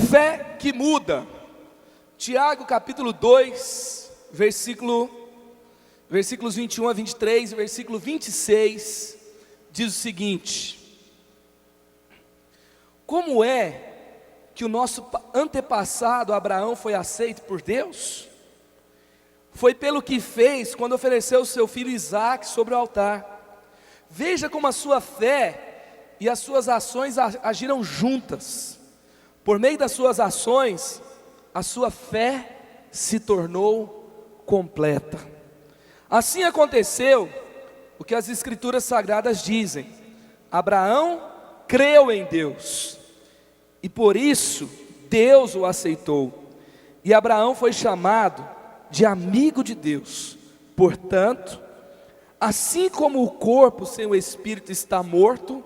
Fé que muda. Tiago capítulo 2, versículos 21 a 23, versículo 26, diz o seguinte: como é que o nosso antepassado Abraão foi aceito por Deus? Foi pelo que fez quando ofereceu o seu filho Isaque sobre o altar. Veja como a sua fé e as suas ações agiram juntas. Por meio das suas ações, a sua fé se tornou completa. Assim aconteceu o que as Escrituras Sagradas dizem: Abraão creu em Deus, e por isso Deus o aceitou. E Abraão foi chamado de amigo de Deus. Portanto, assim como o corpo sem o espírito está morto,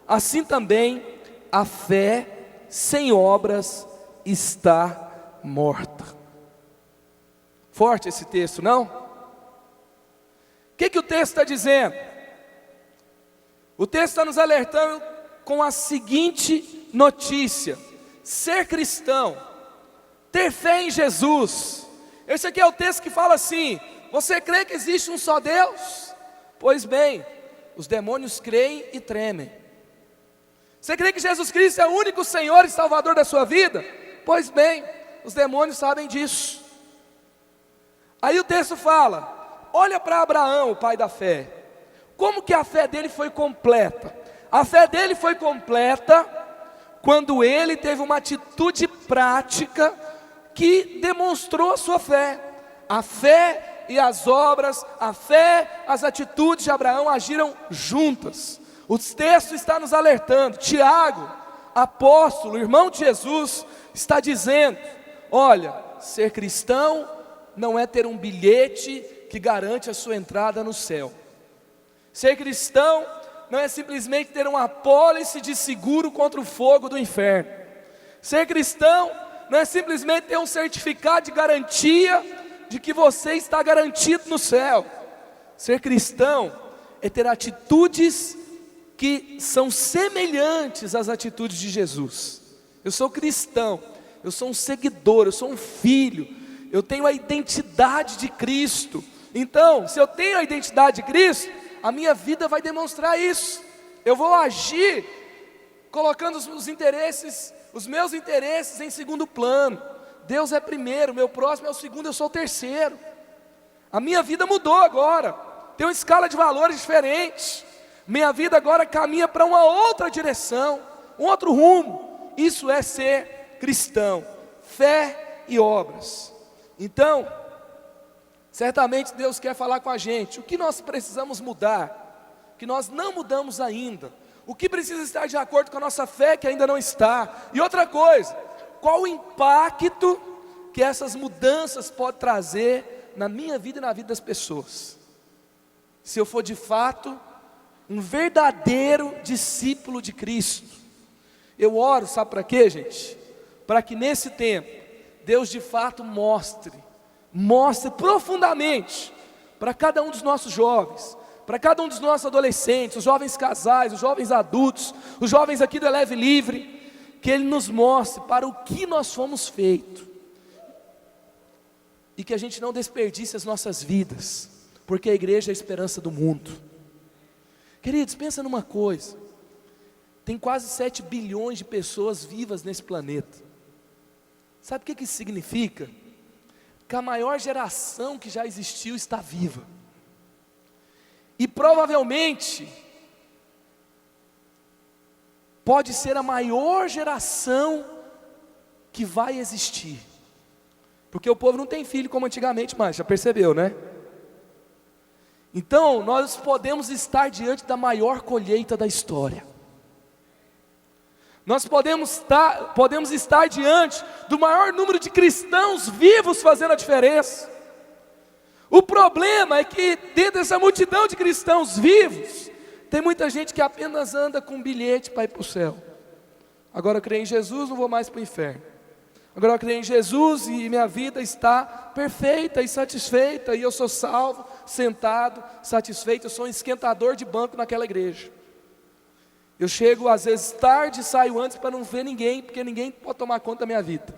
assim também a fé sem obras está morta. Forte esse texto, não? O que o texto está dizendo? O texto está nos alertando com a seguinte notícia: ser cristão, ter fé em Jesus. Esse aqui é o texto que fala assim: você crê que existe um só Deus? Pois bem, os demônios creem e tremem. Você crê que Jesus Cristo é o único Senhor e Salvador da sua vida? Pois bem, os demônios sabem disso. Aí o texto fala: olha para Abraão, o pai da fé. Como que a fé dele foi completa? A fé dele foi completa quando ele teve uma atitude prática que demonstrou a sua fé. A fé e as obras, a fé, as atitudes de Abraão agiram juntas. O texto está nos alertando. Tiago, apóstolo, irmão de Jesus, está dizendo: olha, ser cristão não é ter um bilhete que garante a sua entrada no céu. Ser cristão não é simplesmente ter uma apólice de seguro contra o fogo do inferno. Ser cristão não é simplesmente ter um certificado de garantia de que você está garantido no céu. Ser cristão é ter atitudes que são semelhantes às atitudes de Jesus. Eu sou cristão, eu sou um seguidor, eu sou um filho, eu tenho a identidade de Cristo. Então, se eu tenho a identidade de Cristo, a minha vida vai demonstrar isso. Eu vou agir colocando os meus interesses em segundo plano. Deus é primeiro, meu próximo é o segundo, eu sou o terceiro. A minha vida mudou agora, tem uma escala de valores diferente. Minha vida agora caminha para uma outra direção, um outro rumo. Isso é ser cristão, fé e obras. Então, certamente Deus quer falar com a gente. O que nós precisamos mudar, que nós não mudamos ainda. O que precisa estar de acordo com a nossa fé, que ainda não está. E outra coisa, qual o impacto que essas mudanças podem trazer na minha vida e na vida das pessoas. Se eu for de fato um verdadeiro discípulo de Cristo. Eu oro, sabe para quê, gente? Para que nesse tempo, Deus de fato mostre profundamente para cada um dos nossos jovens, para cada um dos nossos adolescentes, os jovens casais, os jovens adultos, os jovens aqui do Eleve Livre, que Ele nos mostre para o que nós fomos feitos, e que a gente não desperdice as nossas vidas, porque a igreja é a esperança do mundo. Queridos, pensa numa coisa, tem quase 7 bilhões de pessoas vivas nesse planeta. Sabe o que isso significa? Que a maior geração que já existiu está viva. E provavelmente pode ser a maior geração que vai existir. Porque o povo não tem filho como antigamente mais, já percebeu, né? Então nós podemos estar diante da maior colheita da história. Nós podemos estar diante do maior número de cristãos vivos fazendo a diferença. O problema é que dentro dessa multidão de cristãos vivos, tem muita gente que apenas anda com um bilhete para ir para o céu. Agora eu creio em Jesus, não vou mais para o inferno. Agora eu creio em Jesus e minha vida está perfeita e satisfeita, e eu sou salvo, sentado, satisfeito. Eu sou um esquentador de banco naquela igreja. Eu chego às vezes tarde e saio antes para não ver ninguém, porque ninguém pode tomar conta da minha vida.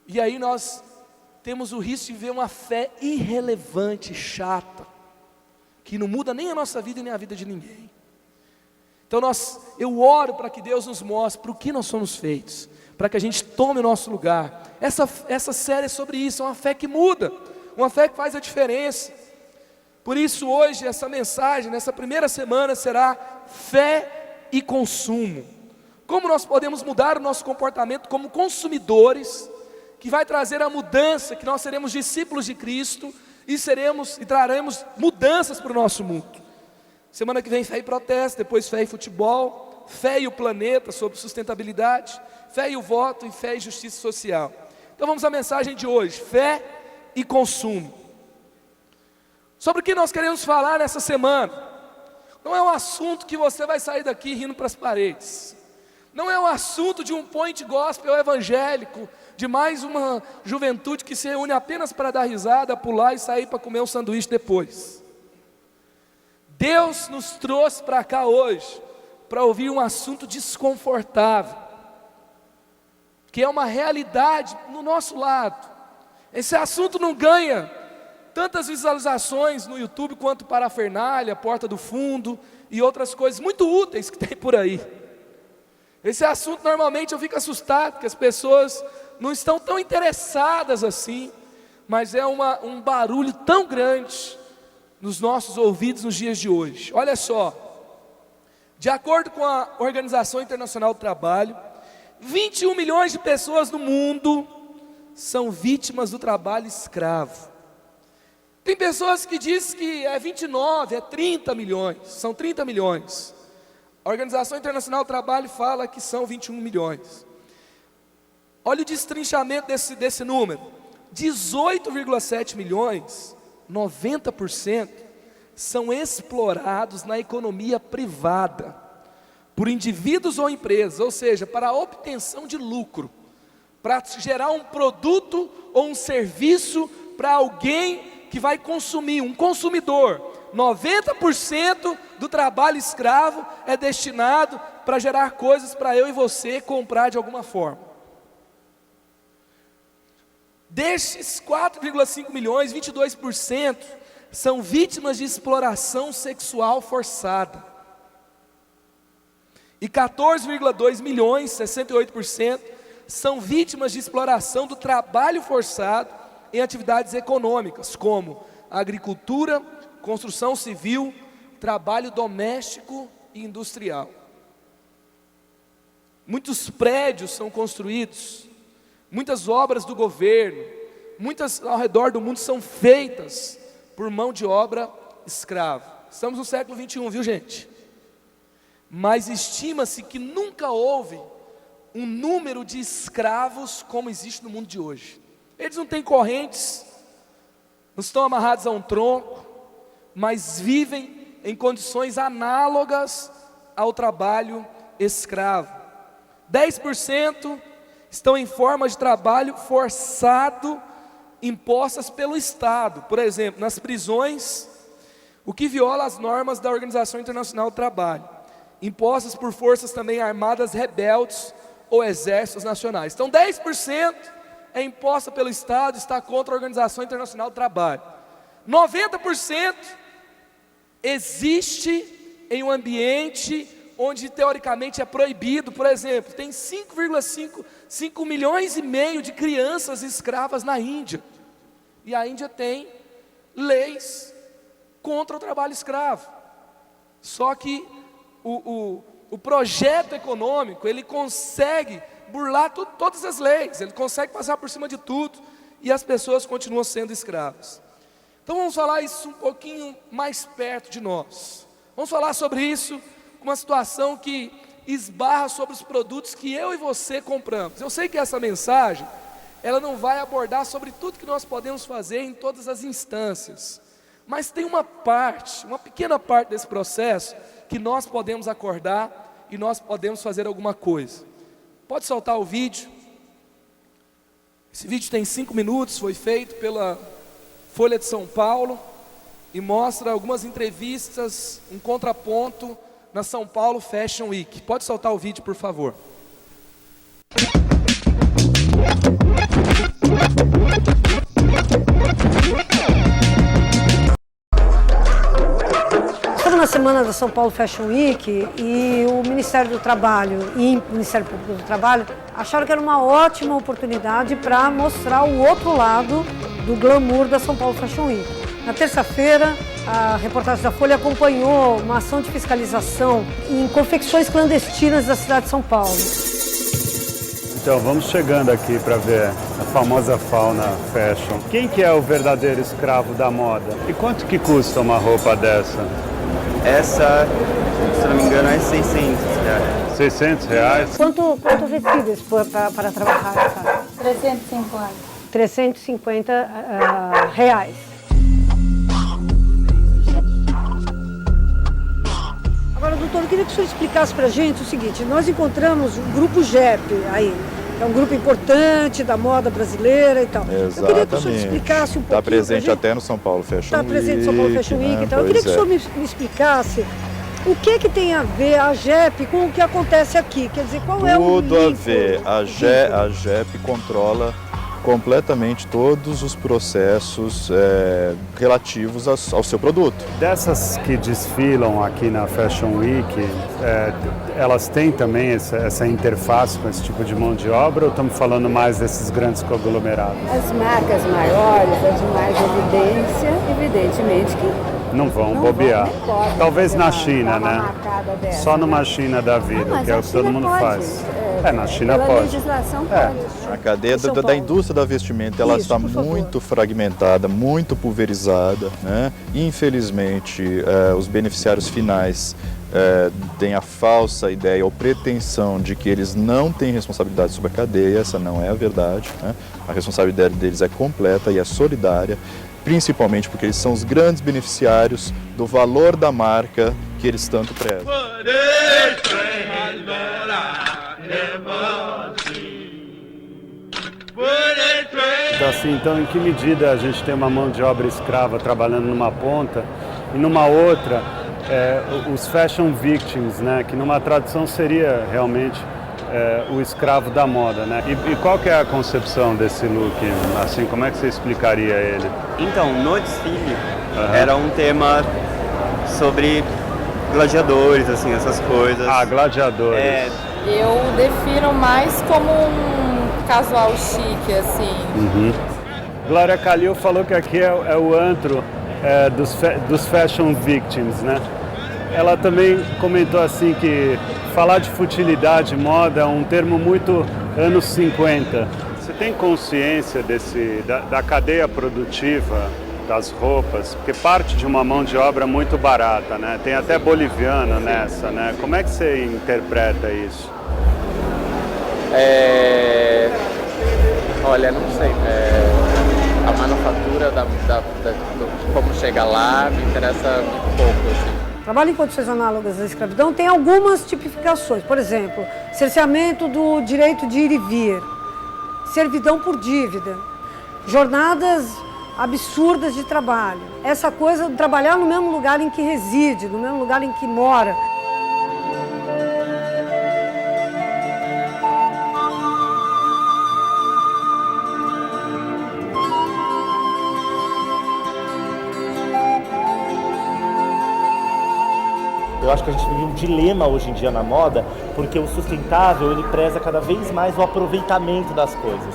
E aí nós temos o risco de ver uma fé irrelevante, chata, que não muda nem a nossa vida e nem a vida de ninguém. Então eu oro para que Deus nos mostre para o que nós somos feitos, para que a gente tome o nosso lugar. Essa série é sobre isso, é uma fé que muda, uma fé que faz a diferença. Por isso hoje essa mensagem, nessa primeira semana, será fé e consumo. Como nós podemos mudar o nosso comportamento como consumidores, que vai trazer a mudança, que nós seremos discípulos de Cristo e traremos mudanças para o nosso mundo. Semana que vem fé e protesto, depois fé e futebol, fé e o planeta sobre sustentabilidade, fé e o voto e fé e justiça social. Então vamos à mensagem de hoje, fé e consumo. Sobre o que nós queremos falar nessa semana? Não é um assunto que você vai sair daqui rindo para as paredes. Não é um assunto de um point gospel evangélico, de mais uma juventude que se reúne apenas para dar risada, pular e sair para comer um sanduíche depois. Deus nos trouxe para cá hoje para ouvir um assunto desconfortável, que é uma realidade no nosso lado. Esse assunto não ganha tantas visualizações no YouTube quanto Parafernália, Porta do Fundo e outras coisas muito úteis que tem por aí. Esse assunto normalmente eu fico assustado, porque as pessoas não estão tão interessadas assim, mas é um barulho tão grande nos nossos ouvidos nos dias de hoje. Olha só, de acordo com a Organização Internacional do Trabalho, 21 milhões de pessoas no mundo são vítimas do trabalho escravo. Tem pessoas que dizem que é 29, é 30 milhões, são 30 milhões. A Organização Internacional do Trabalho fala que são 21 milhões. Olha o destrinchamento desse número. 18,7 milhões, 90%, são explorados na economia privada, por indivíduos ou empresas, ou seja, para a obtenção de lucro, para gerar um produto ou um serviço para alguém que vai consumir, um consumidor. 90% do trabalho escravo é destinado para gerar coisas para eu e você comprar de alguma forma. Destes 4,5 milhões, 22% são vítimas de exploração sexual forçada. E 14,2 milhões, 68%, são vítimas de exploração do trabalho forçado em atividades econômicas, como agricultura, construção civil, trabalho doméstico e industrial. Muitos prédios são construídos, muitas obras do governo, muitas ao redor do mundo são feitas por mão de obra escrava. Estamos no século 21, viu gente? Mas estima-se que nunca houve um número de escravos como existe no mundo de hoje. Eles não têm correntes, não estão amarrados a um tronco, mas vivem em condições análogas ao trabalho escravo. 10% estão em forma de trabalho forçado impostas pelo Estado, por exemplo, nas prisões, o que viola as normas da Organização Internacional do Trabalho, impostas por forças também armadas rebeldes ou exércitos nacionais. Então 10% é imposta pelo Estado, está contra a Organização Internacional do Trabalho. 90% existe em um ambiente onde teoricamente é proibido. Por exemplo, tem 5,5 milhões e meio de crianças escravas na Índia. E a Índia tem leis contra o trabalho escravo. Só que o projeto econômico, ele consegue burlar todas as leis, ele consegue passar por cima de tudo, e as pessoas continuam sendo escravas. Então vamos falar isso um pouquinho mais perto de nós. Vamos falar sobre isso, uma situação que esbarra sobre os produtos que eu e você compramos. Eu sei que essa mensagem, ela não vai abordar sobre tudo que nós podemos fazer em todas as instâncias, mas tem uma pequena parte desse processo, que nós podemos acordar e nós podemos fazer alguma coisa. Pode soltar o vídeo. Esse vídeo tem 5 minutos, foi feito pela Folha de São Paulo e mostra algumas entrevistas, um contraponto na São Paulo Fashion Week. Pode soltar o vídeo, por favor. Estamos na semana da São Paulo Fashion Week e o Ministério do Trabalho e o Ministério Público do Trabalho acharam que era uma ótima oportunidade para mostrar o outro lado do glamour da São Paulo Fashion Week. Na terça-feira, a reportagem da Folha acompanhou uma ação de fiscalização em confecções clandestinas da cidade de São Paulo. Então, vamos chegando aqui para ver a famosa Fauna Fashion. Quem que é o verdadeiro escravo da moda? E quanto que custa uma roupa dessa? Essa, se não me engano, é 600 reais. 600 reais? Quanto vestidos para trabalhar, cara? 350. 350 reais. Agora, doutor, eu queria que o senhor explicasse para a gente o seguinte: nós encontramos o grupo GEP aí, que é um grupo importante da moda brasileira e tal. Exatamente. Eu queria que o senhor explicasse um pouquinho. Está presente até no São Paulo Fashion Week. Está presente no São Paulo Fashion Week e tal. Eu queria que o senhor me explicasse o que tem a ver a GEP com o que acontece aqui. Quer dizer, qual é o link? Tudo a ver. A GEP controla completamente todos os processos relativos ao seu produto. Dessas que desfilam aqui na Fashion Week, elas têm também essa interface com esse tipo de mão de obra ou estamos falando mais desses grandes conglomerados? As marcas maiores, as de mais evidência, evidentemente que não vão bobear. Podem Talvez na uma China, né? marcada dessa, Só numa China da vida, mas que é a o que todo China mundo pode. faz. Na China Pela pode. legislação pode. A cadeia São da Paulo. indústria da vestimenta ela Isso, está por favor. muito fragmentada, muito pulverizada, né? Infelizmente, os beneficiários finais têm a falsa ideia ou pretensão de que eles não têm responsabilidade sobre a cadeia. Essa não é a verdade, né? A responsabilidade deles é completa e é solidária, principalmente porque eles são os grandes beneficiários do valor da marca que eles tanto prezam. Então, em que medida a gente tem uma mão de obra escrava trabalhando numa ponta e numa outra, os fashion victims, né, que numa tradução seria realmente o escravo da moda, né? E qual que é a concepção desse look? Assim, como é que você explicaria ele? Então, no desfile, era um tema sobre gladiadores, assim, essas coisas. Ah, gladiadores. Eu defino mais como um casual chique, assim. Glória Calil falou que aqui é o antro dos fashion victims, né? Ela também comentou assim que falar de futilidade, moda, é um termo muito anos 50. Você tem consciência da cadeia produtiva das roupas? Porque parte de uma mão de obra muito barata, né? Tem até boliviano nessa, né? Como é que você interpreta isso? Olha, não sei. A manufatura de como chega lá me interessa muito pouco. Assim. Trabalho em condições análogas à escravidão tem algumas tipificações. Por exemplo, cerceamento do direito de ir e vir, servidão por dívida, jornadas absurdas de trabalho. Essa coisa de trabalhar no mesmo lugar em que reside, no mesmo lugar em que mora. Eu acho que a gente vive um dilema hoje em dia na moda, porque o sustentável ele preza cada vez mais o aproveitamento das coisas.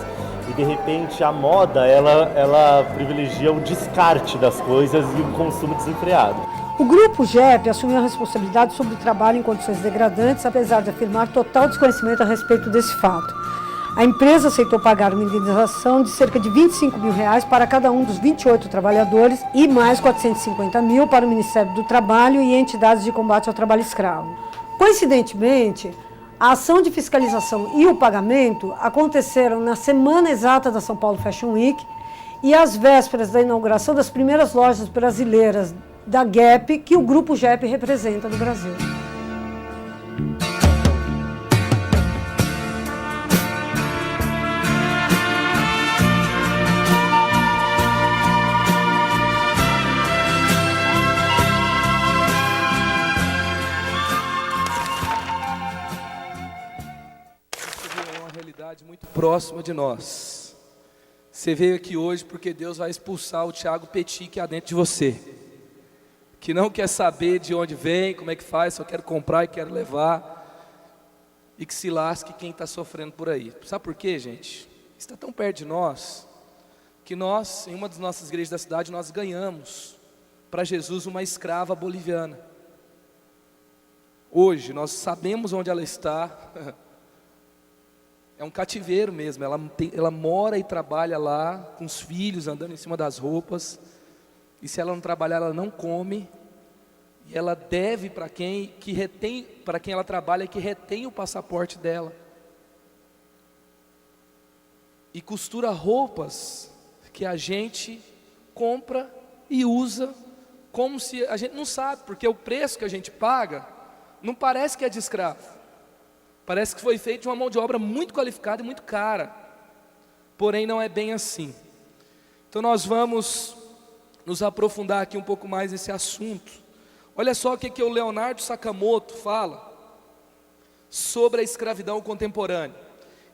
E de repente a moda ela privilegia o descarte das coisas e o consumo desenfreado. O grupo GEP assumiu a responsabilidade sobre o trabalho em condições degradantes, apesar de afirmar total desconhecimento a respeito desse fato. A empresa aceitou pagar uma indenização de cerca de R$25 mil para cada um dos 28 trabalhadores e mais R$450 mil para o Ministério do Trabalho e entidades de combate ao trabalho escravo. Coincidentemente, a ação de fiscalização e o pagamento aconteceram na semana exata da São Paulo Fashion Week e às vésperas da inauguração das primeiras lojas brasileiras da Gap, que o grupo GEP representa no Brasil. próxima de nós. Você veio aqui hoje porque Deus vai expulsar o Thiago Petit que há dentro de você, que não quer saber de onde vem, como é que faz, só quero comprar e quero levar, e que se lasque quem está sofrendo por aí. Sabe por quê, gente? Está tão perto de nós, que nós, em uma das nossas igrejas da cidade, nós ganhamos para Jesus uma escrava boliviana. Hoje, nós sabemos onde ela está. É um cativeiro mesmo, ela mora e trabalha lá, com os filhos, andando em cima das roupas, e se ela não trabalhar, ela não come, e ela deve para quem ela trabalha, que retém o passaporte dela, e costura roupas que a gente compra e usa, como se a gente não sabe, porque o preço que a gente paga, não parece que é de escravo. Parece que foi feito de uma mão de obra muito qualificada e muito cara. Porém, não é bem assim. Então nós vamos nos aprofundar aqui um pouco mais nesse assunto. Olha só o que o Leonardo Sakamoto fala sobre a escravidão contemporânea.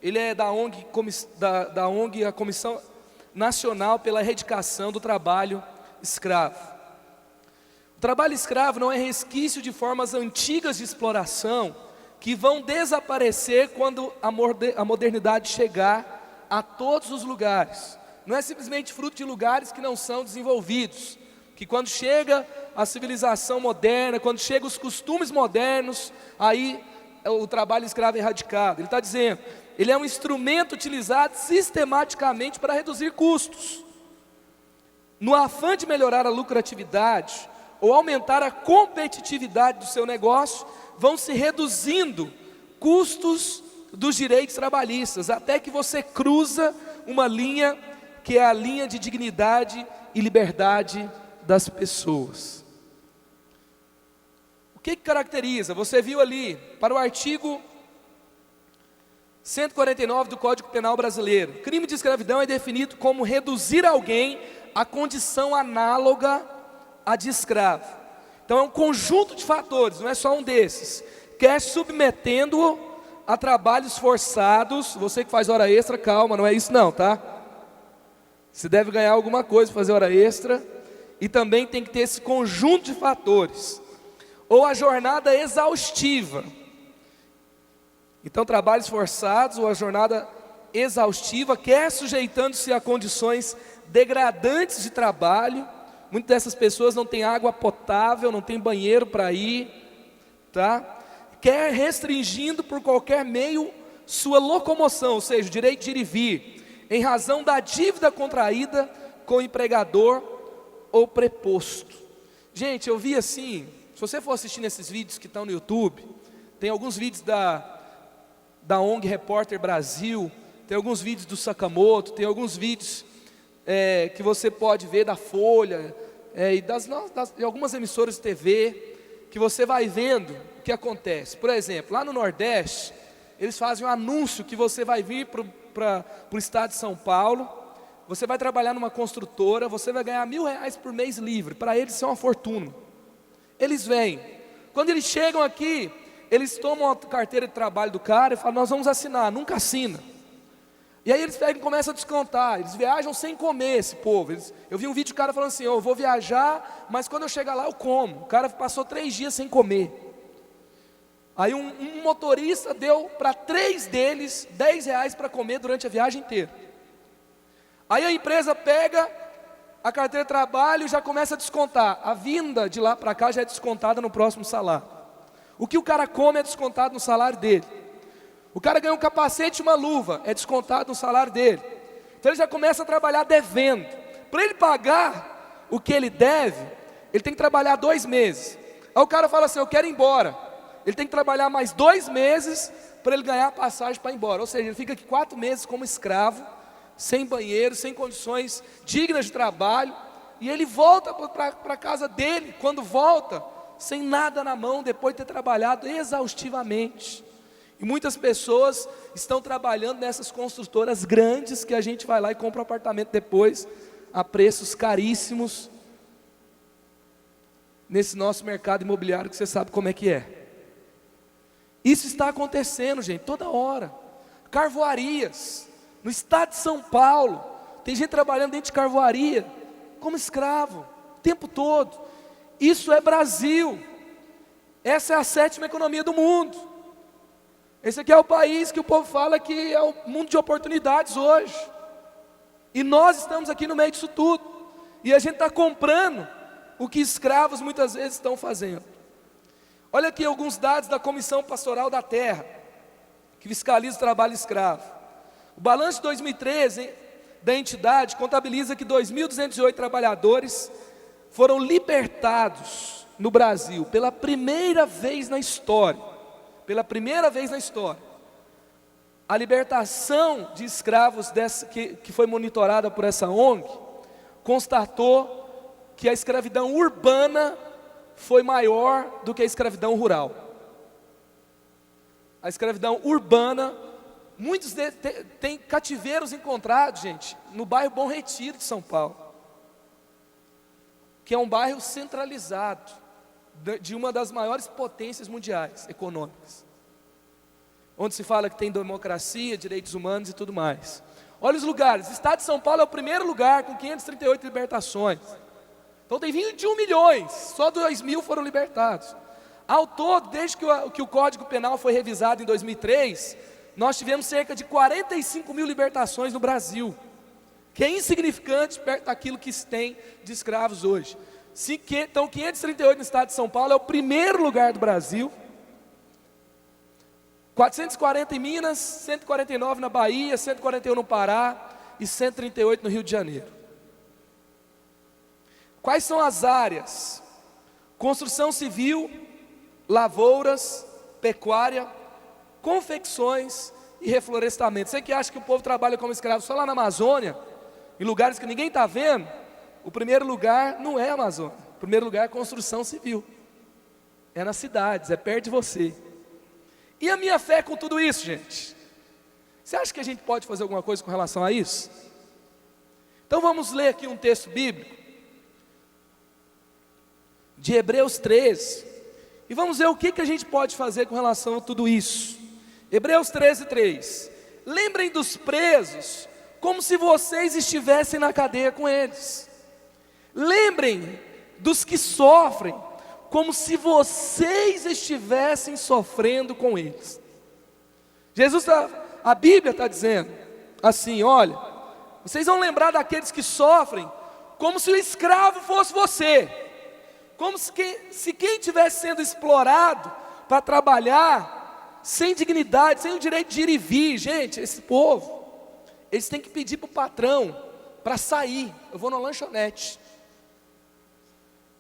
Ele é da ONG, a Comissão Nacional pela Erradicação do Trabalho Escravo. O trabalho escravo não é resquício de formas antigas de exploração que vão desaparecer quando a modernidade chegar a todos os lugares. Não é simplesmente fruto de lugares que não são desenvolvidos, que quando chega a civilização moderna, quando chegam os costumes modernos, aí o trabalho escravo é erradicado. Ele está dizendo, ele é um instrumento utilizado sistematicamente para reduzir custos. No afã de melhorar a lucratividade ou aumentar a competitividade do seu negócio, vão se reduzindo custos dos direitos trabalhistas, até que você cruza uma linha que é a linha de dignidade e liberdade das pessoas. O que caracteriza? Você viu ali, para o artigo 149 do Código Penal Brasileiro, crime de escravidão é definido como reduzir alguém à condição análoga à de escravo. Então é um conjunto de fatores, não é só um desses, quer submetendo-o a trabalhos forçados. Você que faz hora extra, calma, não é isso não, tá? Você deve ganhar alguma coisa para fazer hora extra, e também tem que ter esse conjunto de fatores, ou a jornada exaustiva. Então trabalhos forçados ou a jornada exaustiva, quer sujeitando-se a condições degradantes de trabalho. Muitas dessas pessoas não têm água potável, não tem banheiro para ir, tá? Quer restringindo por qualquer meio sua locomoção, ou seja, o direito de ir e vir, em razão da dívida contraída com o empregador ou preposto. Gente, eu vi assim, se você for assistindo esses vídeos que estão no YouTube, tem alguns vídeos da ONG Repórter Brasil, tem alguns vídeos do Sakamoto, tem alguns vídeos que você pode ver da Folha, e de algumas emissoras de TV, que você vai vendo o que acontece. Por exemplo, lá no Nordeste, eles fazem um anúncio que você vai vir para o estado de São Paulo, você vai trabalhar numa construtora, você vai ganhar R$1.000 por mês livre. Para eles isso é uma fortuna. Eles vêm, quando eles chegam aqui, eles tomam a carteira de trabalho do cara e falam, nós vamos assinar, nunca assina. E aí eles pegam e começam a descontar, eles viajam sem comer, esse povo. Eu vi um vídeo do cara falando assim, eu vou viajar, mas quando eu chegar lá eu como. O cara passou 3 dias sem comer. Aí um motorista deu para 3 deles R$10 para comer durante a viagem inteira. Aí a empresa pega a carteira de trabalho e já começa a descontar. A vinda de lá para cá já é descontada no próximo salário. O que o cara come é descontado no salário dele. O cara ganha um capacete e uma luva, é descontado no salário dele. Então ele já começa a trabalhar devendo. Para ele pagar o que ele deve, ele tem que trabalhar 2 meses. Aí o cara fala assim, eu quero ir embora. Ele tem que trabalhar mais 2 meses para ele ganhar a passagem para ir embora. Ou seja, ele fica aqui 4 meses como escravo, sem banheiro, sem condições dignas de trabalho. E ele volta para a casa dele, quando volta, sem nada na mão, depois de ter trabalhado exaustivamente. E muitas pessoas estão trabalhando nessas construtoras grandes, que a gente vai lá e compra um apartamento depois, a preços caríssimos, nesse nosso mercado imobiliário, que você sabe como é que é. Isso está acontecendo, gente, toda hora. Carvoarias, No estado de São Paulo, tem gente trabalhando dentro de carvoaria, como escravo, o tempo todo. Isso é Brasil. Essa é a 7ª economia do mundo. Esse aqui é o país que o povo fala que é o mundo de oportunidades hoje. E nós estamos aqui no meio disso tudo. E a gente está comprando o que escravos muitas vezes estão fazendo. Olha aqui alguns dados da Comissão Pastoral da Terra, que fiscaliza o trabalho escravo. O balanço de 2013 da entidade contabiliza que 2.208 trabalhadores foram libertados no Brasil pela primeira vez na história. Pela primeira vez na história. A libertação de escravos que foi monitorada por essa ONG constatou que a escravidão urbana foi maior do que a escravidão rural. A escravidão urbana, muitos têm cativeiros encontrados, gente, no bairro Bom Retiro de São Paulo, que é um bairro centralizado, de uma das maiores potências mundiais econômicas, onde se fala que tem democracia, direitos humanos e tudo mais. Olha os lugares, o estado de São Paulo é o primeiro lugar, com 538 libertações. Então tem 21 milhões, só 2.000 foram libertados. Ao todo, desde que o Código Penal foi revisado em 2003, nós tivemos cerca de 45 mil libertações no Brasil, que é insignificante perto daquilo que se tem de escravos hoje. Então 538 no estado de São Paulo é o primeiro lugar do Brasil, 440 em Minas, 149 na Bahia, 141 no Pará e 138 no Rio de Janeiro. Quais são as áreas? Construção civil, lavouras, pecuária, confecções e reflorestamento. Você que acha que o povo trabalha como escravo só lá na Amazônia, em lugares que ninguém está vendo, o primeiro lugar não é a Amazônia. O primeiro lugar é construção civil. É nas cidades, é perto de você. E a minha fé com tudo isso, gente? Você acha que a gente pode fazer alguma coisa com relação a isso? Então vamos ler aqui um texto bíblico de Hebreus 13 e vamos ver o que a gente pode fazer com relação a tudo isso. Hebreus 13:3. Lembrem dos presos como se vocês estivessem na cadeia com eles. Lembrem dos que sofrem como se vocês estivessem sofrendo com eles. A Bíblia está dizendo assim, olha, vocês vão lembrar daqueles que sofrem como se o escravo fosse você, como se quem estivesse sendo explorado para trabalhar sem dignidade, sem o direito de ir e vir. Gente, esse povo, eles têm que pedir para o patrão para sair. Eu vou na lanchonete,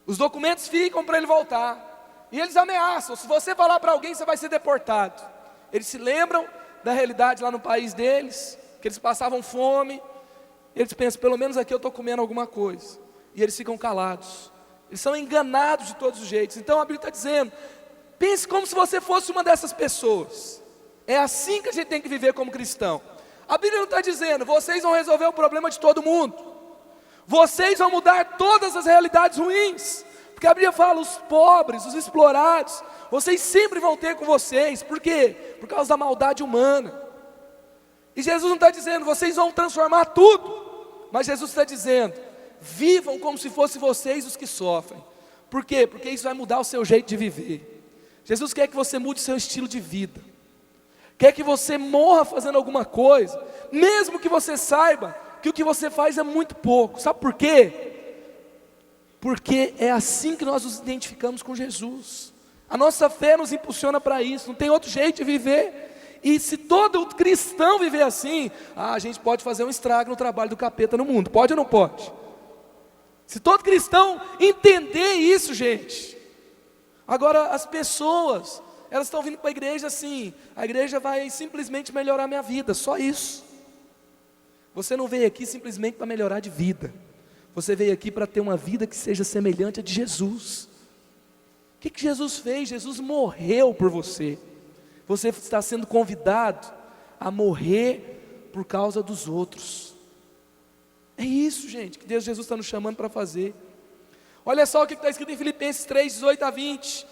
os documentos ficam para ele voltar, e eles ameaçam, se você falar para alguém você vai ser deportado. Eles se lembram da realidade lá no país deles, que eles passavam fome, eles pensam, pelo menos aqui eu estou comendo alguma coisa, e eles ficam calados, eles são enganados de todos os jeitos. Então a Bíblia está dizendo, pense como se você fosse uma dessas pessoas. É assim que a gente tem que viver como cristão. A Bíblia não está dizendo, vocês vão resolver o problema de todo mundo, vocês vão mudar todas as realidades ruins, porque a Bíblia fala, os pobres, os explorados, vocês sempre vão ter com vocês. Por quê? Por causa da maldade humana. E Jesus não está dizendo, vocês vão transformar tudo, mas Jesus está dizendo, vivam como se fossem vocês os que sofrem. Por quê? Porque isso vai mudar o seu jeito de viver. Jesus quer que você mude o seu estilo de vida, quer que você morra fazendo alguma coisa, mesmo que você saiba que o que você faz é muito pouco. Sabe por quê? Porque é assim que nós nos identificamos com Jesus. A nossa fé nos impulsiona para isso, não tem outro jeito de viver. E se todo cristão viver assim, a gente pode fazer um estrago no trabalho do capeta no mundo. Pode ou não pode? Se todo cristão entender isso, gente. Agora as pessoas, elas estão vindo para a igreja assim, a igreja vai simplesmente melhorar minha vida, só isso. Você não veio aqui simplesmente para melhorar de vida, você veio aqui para ter uma vida que seja semelhante à de Jesus. O que Jesus fez? Jesus morreu por você. Você está sendo convidado a morrer por causa dos outros. É isso, gente, que Jesus está nos chamando para fazer. Olha só o que está escrito em Filipenses 3:18-20.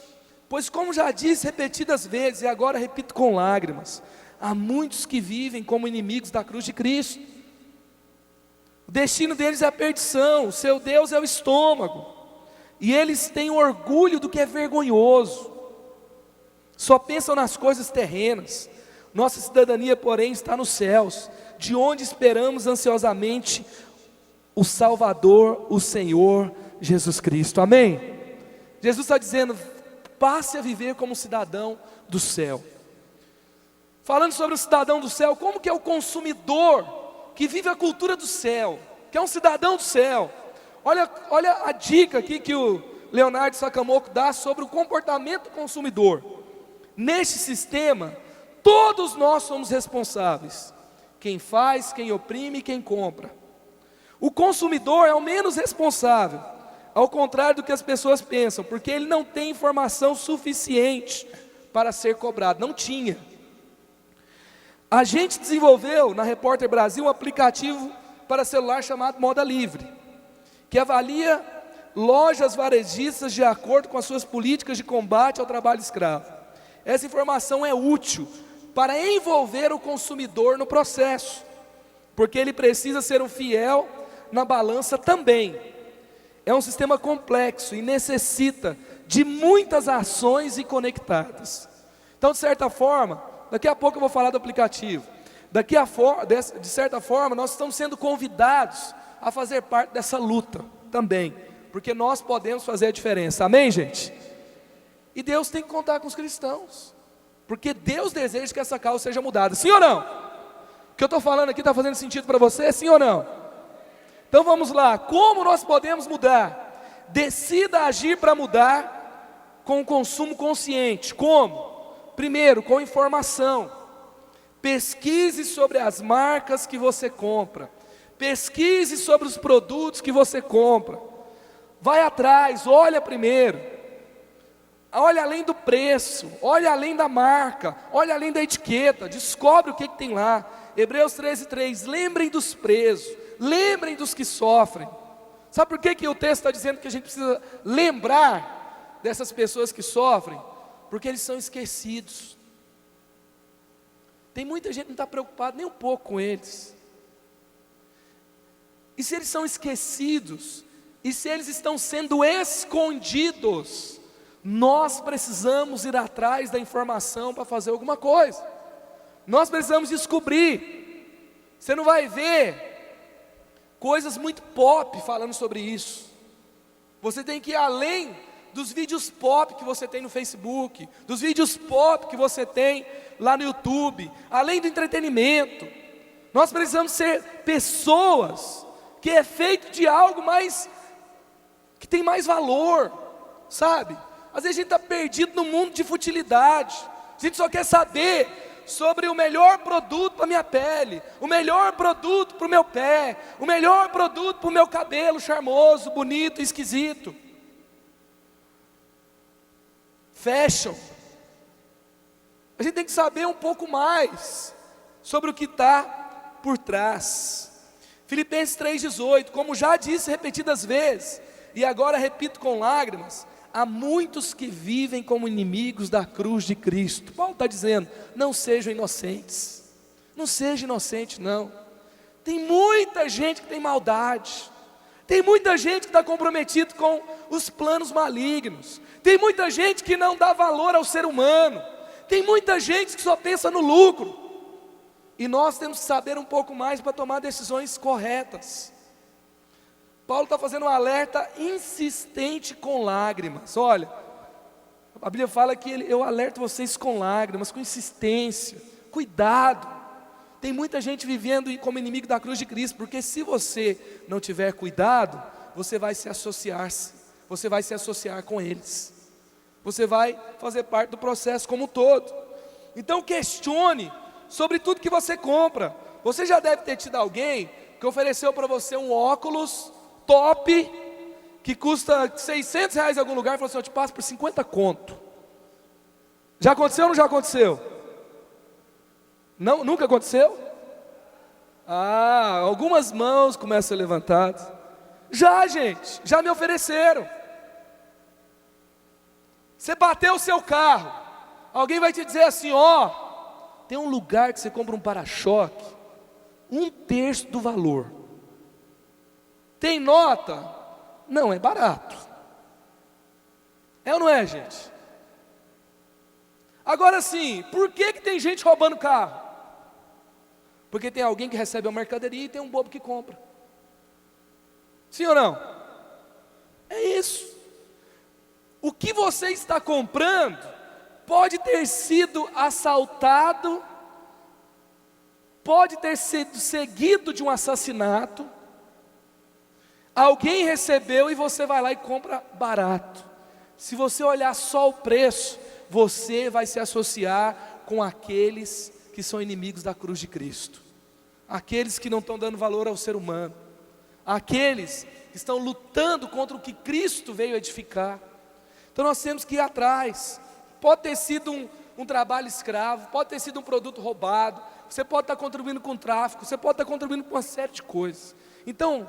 Pois como já disse repetidas vezes, e agora repito com lágrimas, há muitos que vivem como inimigos da cruz de Cristo. O destino deles é a perdição, o seu Deus é o estômago, e eles têm orgulho do que é vergonhoso, só pensam nas coisas terrenas. Nossa cidadania, porém, está nos céus, de onde esperamos ansiosamente o Salvador, o Senhor Jesus Cristo. Amém? Jesus está dizendo, passe a viver como cidadão do céu. Falando sobre o cidadão do céu, como que é o consumidor que vive a cultura do céu, que é um cidadão do céu? Olha a dica aqui que o Leonardo Sakamoto dá sobre o comportamento do consumidor. Neste sistema, todos nós somos responsáveis. Quem faz, quem oprime, quem compra. O consumidor é o menos responsável, ao contrário do que as pessoas pensam, porque ele não tem informação suficiente para ser cobrado. Não tinha. A gente desenvolveu na Repórter Brasil um aplicativo para celular chamado Moda Livre, que avalia lojas varejistas de acordo com as suas políticas de combate ao trabalho escravo. Essa informação é útil para envolver o consumidor no processo, porque ele precisa ser um fiel na balança também. É um sistema complexo e necessita de muitas ações e conectadas. Então, de certa forma, daqui a pouco eu vou falar do aplicativo. De certa forma, nós estamos sendo convidados a fazer parte dessa luta também, porque nós podemos fazer a diferença. Amém, gente? E Deus tem que contar com os cristãos, porque Deus deseja que essa causa seja mudada. Sim ou não? O que eu estou falando aqui está fazendo sentido para você? Sim ou não? Então vamos lá. Como nós podemos mudar? Decida agir para mudar com o consumo consciente. Como? Primeiro, com informação. Pesquise sobre as marcas que você compra. Pesquise sobre os produtos que você compra. Vai atrás, olha primeiro. Olha além do preço, olha além da marca, olha além da etiqueta, descobre o que tem lá. Hebreus 13:3, lembrem dos presos, lembrem dos que sofrem. Sabe por que o texto está dizendo que a gente precisa lembrar dessas pessoas que sofrem? Porque eles são esquecidos. Tem muita gente que não está preocupada nem um pouco com eles. E se eles são esquecidos, e se eles estão sendo escondidos, nós precisamos ir atrás da informação para fazer alguma coisa. Nós precisamos descobrir. Você não vai ver coisas muito pop falando sobre isso. Você tem que ir além dos vídeos pop que você tem no Facebook, dos vídeos pop que você tem lá no YouTube, além do entretenimento. Nós precisamos ser pessoas que é feito de algo mais, que tem mais valor, sabe? Às vezes a gente está perdido no mundo de futilidade. A gente só quer saber sobre o melhor produto para a minha pele, o melhor produto para o meu pé, o melhor produto para o meu cabelo charmoso, bonito, esquisito. Fashion. A gente tem que saber um pouco mais sobre o que está por trás. Filipenses 3,18, como já disse repetidas vezes, e agora repito com lágrimas, há muitos que vivem como inimigos da cruz de Cristo. Paulo está dizendo, não sejam inocentes. Não seja inocente não. Tem muita gente que tem maldade. Tem muita gente que está comprometido com os planos malignos. Tem muita gente que não dá valor ao ser humano. Tem muita gente que só pensa no lucro. E nós temos que saber um pouco mais para tomar decisões corretas. Paulo está fazendo um alerta insistente com lágrimas. Olha, a Bíblia fala que eu alerto vocês com lágrimas, com insistência. Cuidado. Tem muita gente vivendo como inimigo da cruz de Cristo, porque se você não tiver cuidado, você vai se associar com eles. Você vai fazer parte do processo como um todo. Então questione sobre tudo que você compra. Você já deve ter tido alguém que ofereceu para você um óculos top, que custa R$600 em algum lugar, e falou assim, eu te passo por 50 conto. Já aconteceu ou não já aconteceu? Não, nunca aconteceu? Algumas mãos começam a ser levantadas. Já, gente, já me ofereceram. Você bateu o seu carro, alguém vai te dizer assim, tem um lugar que você compra um para-choque, 1/3 do valor. Tem nota? Não, é barato. É ou não é, gente? Agora sim, por que tem gente roubando carro? Porque tem alguém que recebe a mercadoria e tem um bobo que compra. Sim ou não? É isso. O que você está comprando pode ter sido assaltado, pode ter sido seguido de um assassinato. Alguém recebeu e você vai lá e compra barato. Se você olhar só o preço, você vai se associar com aqueles que são inimigos da cruz de Cristo, aqueles que não estão dando valor ao ser humano, aqueles que estão lutando contra o que Cristo veio edificar. Então nós temos que ir atrás. Pode ter sido um trabalho escravo, pode ter sido um produto roubado, você pode estar contribuindo com o tráfico, você pode estar contribuindo com uma série de coisas. Então,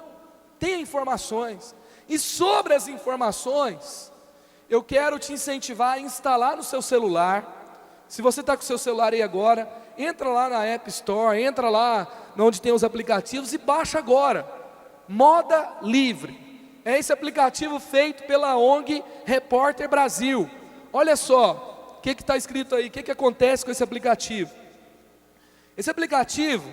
tenha informações, e sobre as informações, eu quero te incentivar a instalar no seu celular. Se você está com o seu celular aí agora, entra lá na App Store, entra lá onde tem os aplicativos e baixa agora, Moda Livre. É esse aplicativo feito pela ONG Repórter Brasil. Olha só, o que está escrito aí, o que acontece com esse aplicativo? Esse aplicativo,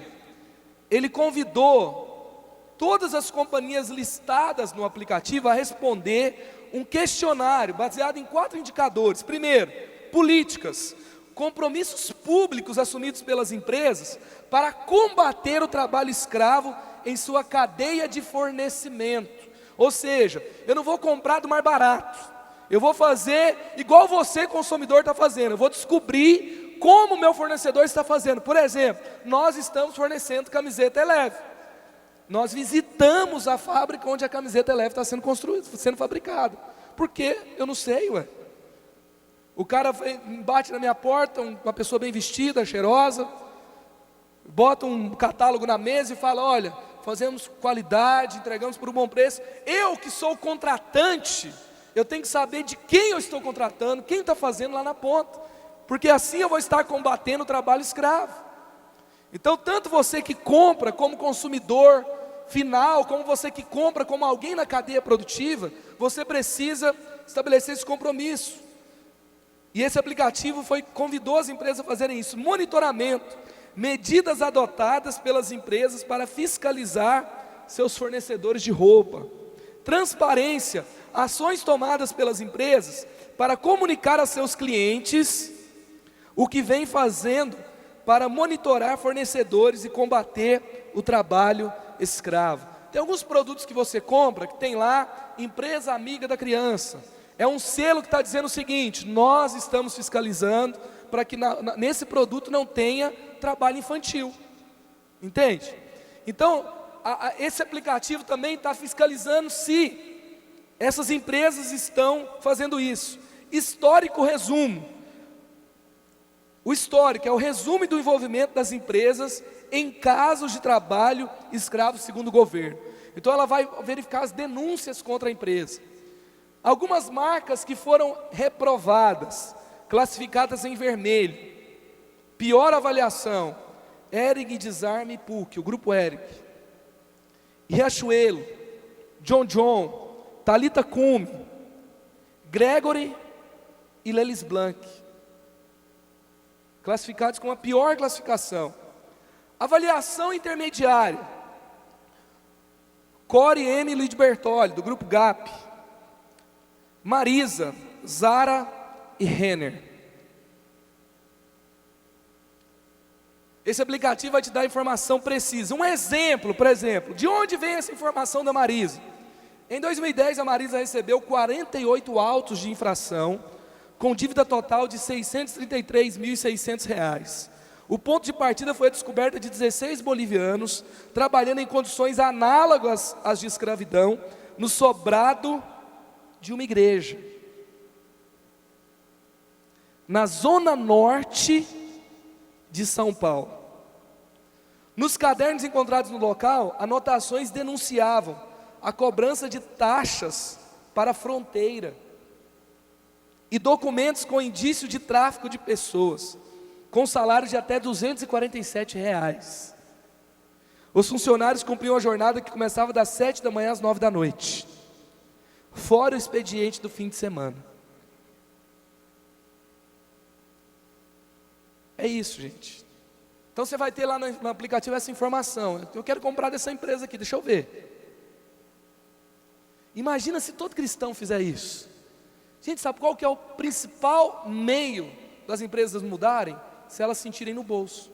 ele convidou todas as companhias listadas no aplicativo a responder um questionário baseado em 4 indicadores. Primeiro, políticas, compromissos públicos assumidos pelas empresas para combater o trabalho escravo em sua cadeia de fornecimento. Ou seja, eu não vou comprar do mais barato, eu vou fazer igual você, consumidor, está fazendo. Eu vou descobrir como o meu fornecedor está fazendo. Por exemplo, nós estamos fornecendo camiseta Eleve. Nós visitamos a fábrica onde a camiseta Eleve está sendo construída, sendo fabricada. Por quê? Eu não sei, ué. O cara bate na minha porta, uma pessoa bem vestida, cheirosa, bota um catálogo na mesa e fala: olha, fazemos qualidade, entregamos por um bom preço. Eu que sou o contratante, eu tenho que saber de quem eu estou contratando, quem está fazendo lá na ponta, porque assim eu vou estar combatendo o trabalho escravo. Então, tanto você que compra como consumidor final, como você que compra como alguém na cadeia produtiva, você precisa estabelecer esse compromisso. E esse aplicativo convidou as empresas a fazerem isso: monitoramento, medidas adotadas pelas empresas para fiscalizar seus fornecedores de roupa, transparência, ações tomadas pelas empresas para comunicar a seus clientes o que vem fazendo para monitorar fornecedores e combater o trabalho escravo. Tem alguns produtos que você compra que tem lá empresa amiga da criança. É um selo que está dizendo o seguinte: nós estamos fiscalizando para que nesse produto não tenha trabalho infantil. Entende? Então, esse aplicativo também está fiscalizando se essas empresas estão fazendo isso. Histórico resumo. O histórico é o resumo do envolvimento das empresas em casos de trabalho escravo segundo o governo. Então ela vai verificar as denúncias contra a empresa. Algumas marcas que foram reprovadas, classificadas em vermelho. Pior avaliação: Hering Desarme e PUC, o grupo Hering. Riachuelo, John, Thalita Cume, Gregory e Lelis Blanc, classificados com a pior classificação. Avaliação intermediária: Core M. Lidbertoli, do grupo GAP, Marisa, Zara e Renner. Esse aplicativo vai te dar informação precisa. Um exemplo, por exemplo, de onde vem essa informação da Marisa? Em 2010, a Marisa recebeu 48 autos de infração, com dívida total de R$ 633.600. O ponto de partida foi a descoberta de 16 bolivianos, trabalhando em condições análogas às de escravidão, no sobrado de uma igreja, na zona norte de São Paulo. Nos cadernos encontrados no local, anotações denunciavam a cobrança de taxas para a fronteira e documentos com indício de tráfico de pessoas. com salários de até R$ 247. Os funcionários cumpriam a jornada que começava das 7 da manhã às 9 da noite, fora o expediente do fim de semana. É isso, gente. Então você vai ter lá no aplicativo essa informação. Eu quero comprar dessa empresa aqui, deixa eu ver. Imagina se todo cristão fizer isso. Gente, sabe qual que é o principal meio das empresas mudarem? Se elas sentirem no bolso.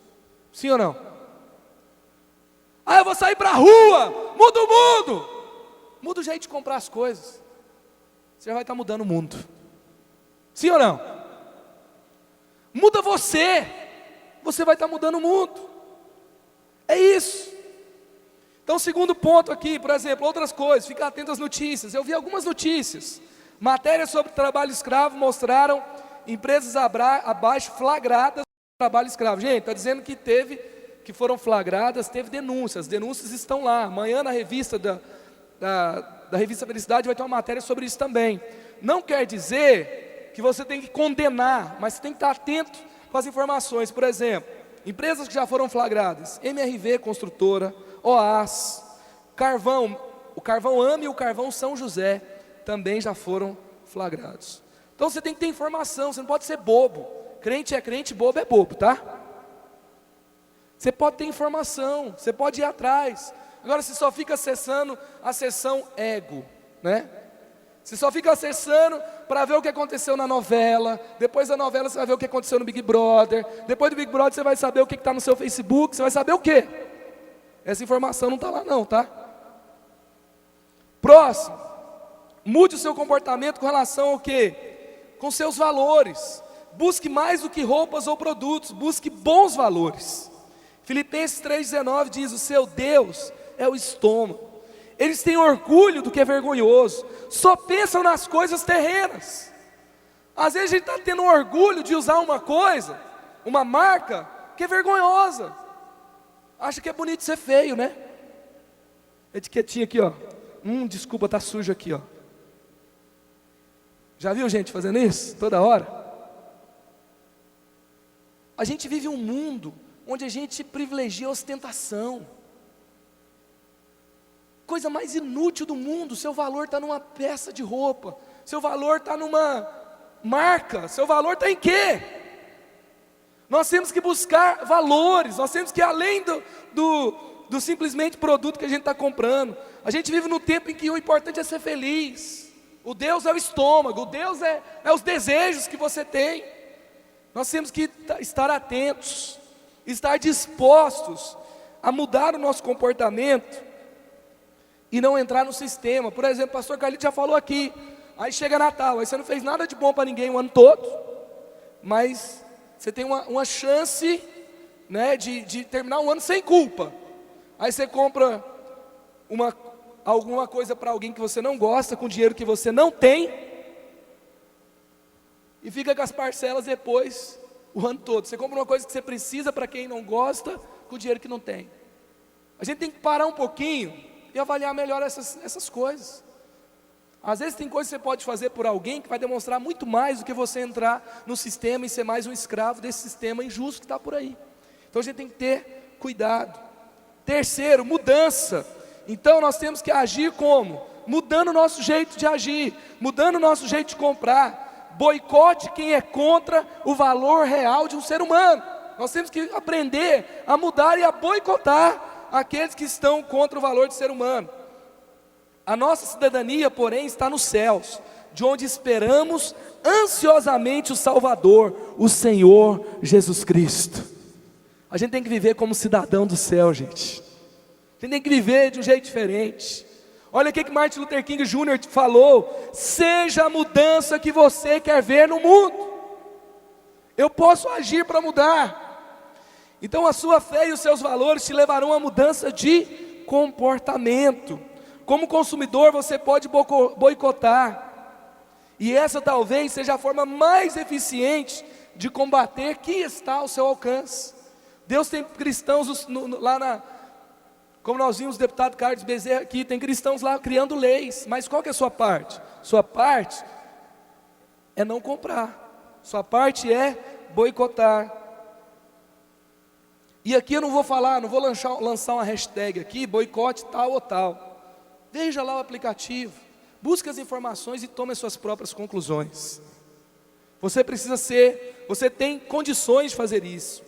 Sim ou não? Ah, eu vou sair para a rua, muda o mundo. Muda o jeito de comprar as coisas. Você já vai estar mudando o mundo. Sim ou não? Muda você. Você vai estar mudando o mundo. É isso. Então, segundo ponto aqui, por exemplo, outras coisas, fica atento às notícias. Eu vi algumas notícias. Matérias sobre trabalho escravo mostraram empresas abaixo flagradas por trabalho escravo. Gente, está dizendo que foram flagradas, teve denúncias. As denúncias estão lá. Amanhã na revista da revista Felicidade vai ter uma matéria sobre isso também. Não quer dizer que você tem que condenar, mas você tem que estar atento com as informações. Por exemplo, empresas que já foram flagradas: MRV Construtora, OAS, Carvão, o Carvão AME e o Carvão São José também já foram flagrados. Então você tem que ter informação, você não pode ser bobo. Crente é crente, bobo é bobo, tá? Você pode ter informação, você pode ir atrás. Agora você só fica acessando a seção ego, né? Você só fica acessando para ver o que aconteceu na novela. Depois da novela você vai ver o que aconteceu no Big Brother. Depois do Big Brother você vai saber o que está no seu Facebook. Você vai saber o quê? Essa informação não está lá não, tá? Próximo. Mude o seu comportamento com relação ao quê? Com seus valores. Busque mais do que roupas ou produtos. Busque bons valores. Filipenses 3,19 diz: o seu Deus é o estômago. Eles têm orgulho do que é vergonhoso, só pensam nas coisas terrenas. Às vezes a gente está tendo orgulho de usar uma coisa, uma marca, que é vergonhosa. Acha que é bonito ser feio, né? Etiquetinha aqui, ó. Desculpa, tá sujo aqui, ó. Já viu gente fazendo isso? Toda hora? A gente vive um mundo onde a gente privilegia a ostentação. Coisa mais inútil do mundo. Seu valor está numa peça de roupa. Seu valor está numa marca. Seu valor está em quê? Nós temos que buscar valores. Nós temos que ir além do simplesmente produto que a gente está comprando. A gente vive num tempo em que o importante é ser feliz. O Deus é o estômago. O Deus é os desejos que você tem. Nós temos que estar atentos, estar dispostos a mudar o nosso comportamento e não entrar no sistema. Por exemplo, o pastor Carlito já falou aqui, aí chega Natal, aí você não fez nada de bom para ninguém o ano todo, mas você tem uma chance, né, de terminar um ano sem culpa. Aí você compra alguma coisa para alguém que você não gosta, com dinheiro que você não tem, e fica com as parcelas depois o ano todo. Você compra uma coisa que você precisa para quem não gosta, com dinheiro que não tem. A gente tem que parar um pouquinho e avaliar melhor essas coisas. Às vezes tem coisas que você pode fazer por alguém que vai demonstrar muito mais do que você entrar no sistema e ser mais um escravo desse sistema injusto que está por aí. Então a gente tem que ter cuidado. Terceiro, mudança. Então nós temos que agir como? Mudando o nosso jeito de agir, mudando o nosso jeito de comprar. Boicote quem é contra o valor real de um ser humano. Nós temos que aprender a mudar e a boicotar aqueles que estão contra o valor de ser humano. A nossa cidadania, porém, está nos céus, de onde esperamos ansiosamente o Salvador, o Senhor Jesus Cristo. A gente tem que viver como cidadão do céu, gente. A gente tem que viver de um jeito diferente. Olha o que Martin Luther King Jr. falou: seja a mudança que você quer ver no mundo. Eu posso agir para mudar. Então a sua fé e os seus valores te levarão a mudança de comportamento. Como consumidor você pode boicotar. E essa talvez seja a forma mais eficiente de combater que está ao seu alcance. Deus tem cristãos lá como nós vimos o deputado Carlos Bezerra aqui, tem cristãos lá criando leis. Mas qual que é a sua parte? Sua parte é não comprar. Sua parte é boicotar. E aqui eu não vou falar, não vou lançar uma hashtag aqui, boicote tal ou tal. Veja lá o aplicativo, busque as informações e tome as suas próprias conclusões. Você tem condições de fazer isso.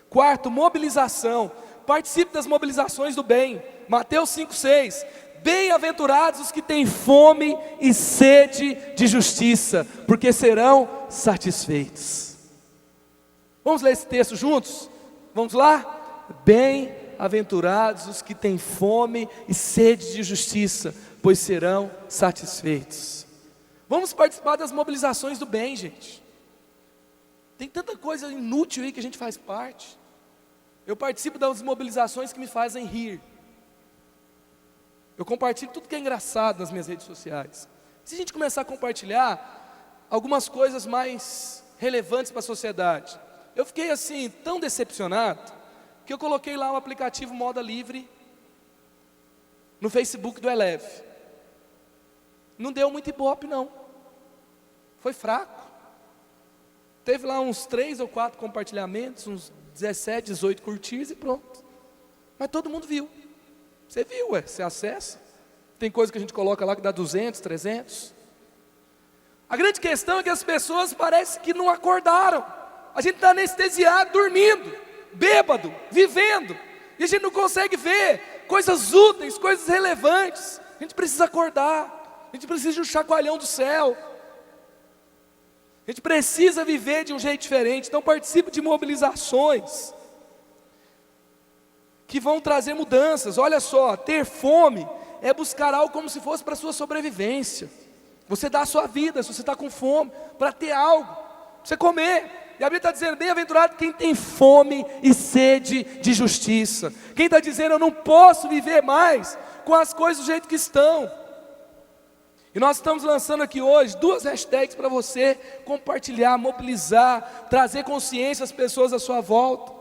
Quarto, mobilização. Participe das mobilizações do bem. Mateus 5,6. Bem-aventurados os que têm fome e sede de justiça, porque serão satisfeitos. Vamos ler esse texto juntos? Vamos lá? Bem-aventurados os que têm fome e sede de justiça, pois serão satisfeitos. Vamos participar das mobilizações do bem, gente. Tem tanta coisa inútil aí que a gente faz parte. Eu participo das mobilizações que me fazem rir. Eu compartilho tudo que é engraçado nas minhas redes sociais. Se a gente começar a compartilhar algumas coisas mais relevantes para a sociedade, eu fiquei assim, tão decepcionado, que eu coloquei lá o aplicativo Moda Livre no Facebook do Eleve. Não deu muito ibope não. Foi fraco. Teve lá uns 3 ou 4 compartilhamentos, uns 17, 18 curtidas e pronto. Mas todo mundo viu. Você viu, você acessa. Tem coisa que a gente coloca lá que dá 200, 300. A grande questão é que as pessoas parecem que não acordaram. A gente está anestesiado, dormindo, bêbado, vivendo. E a gente não consegue ver coisas úteis, coisas relevantes. A gente precisa acordar. A gente precisa de um chacoalhão do céu. A gente precisa viver de um jeito diferente. Então participe de mobilizações que vão trazer mudanças. Olha só, ter fome é buscar algo como se fosse para a sua sobrevivência. Você dá a sua vida, se você está com fome, para ter algo, para você comer. E a Bíblia está dizendo, bem-aventurado quem tem fome e sede de justiça. Quem está dizendo, eu não posso viver mais com as coisas do jeito que estão. E nós estamos lançando aqui hoje 2 hashtags para você compartilhar, mobilizar, trazer consciência às pessoas à sua volta.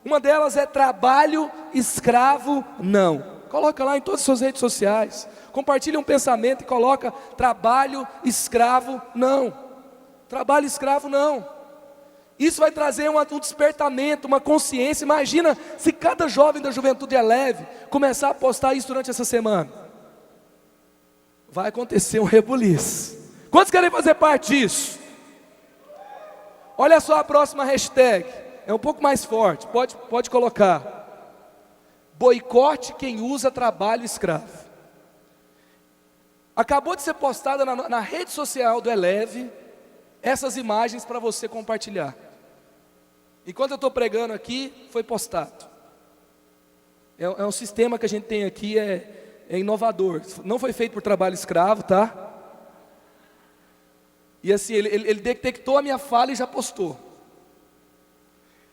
Uma delas é trabalho escravo não. Coloca lá em todas as suas redes sociais. Compartilha um pensamento e coloca trabalho escravo não. Trabalho escravo não. Isso vai trazer um despertamento, uma consciência. Imagina se cada jovem da Juventude Eleve começar a postar isso durante essa semana. Vai acontecer um rebuliço. Quantos querem fazer parte disso? Olha só a próxima hashtag. É um pouco mais forte, pode colocar. Boicote quem usa trabalho escravo. Acabou de ser postada na rede social do Eleve essas imagens para você compartilhar. Enquanto eu estou pregando aqui, foi postado. É um sistema que a gente tem aqui, é inovador. Não foi feito por trabalho escravo, tá? E assim, ele detectou a minha fala e já postou.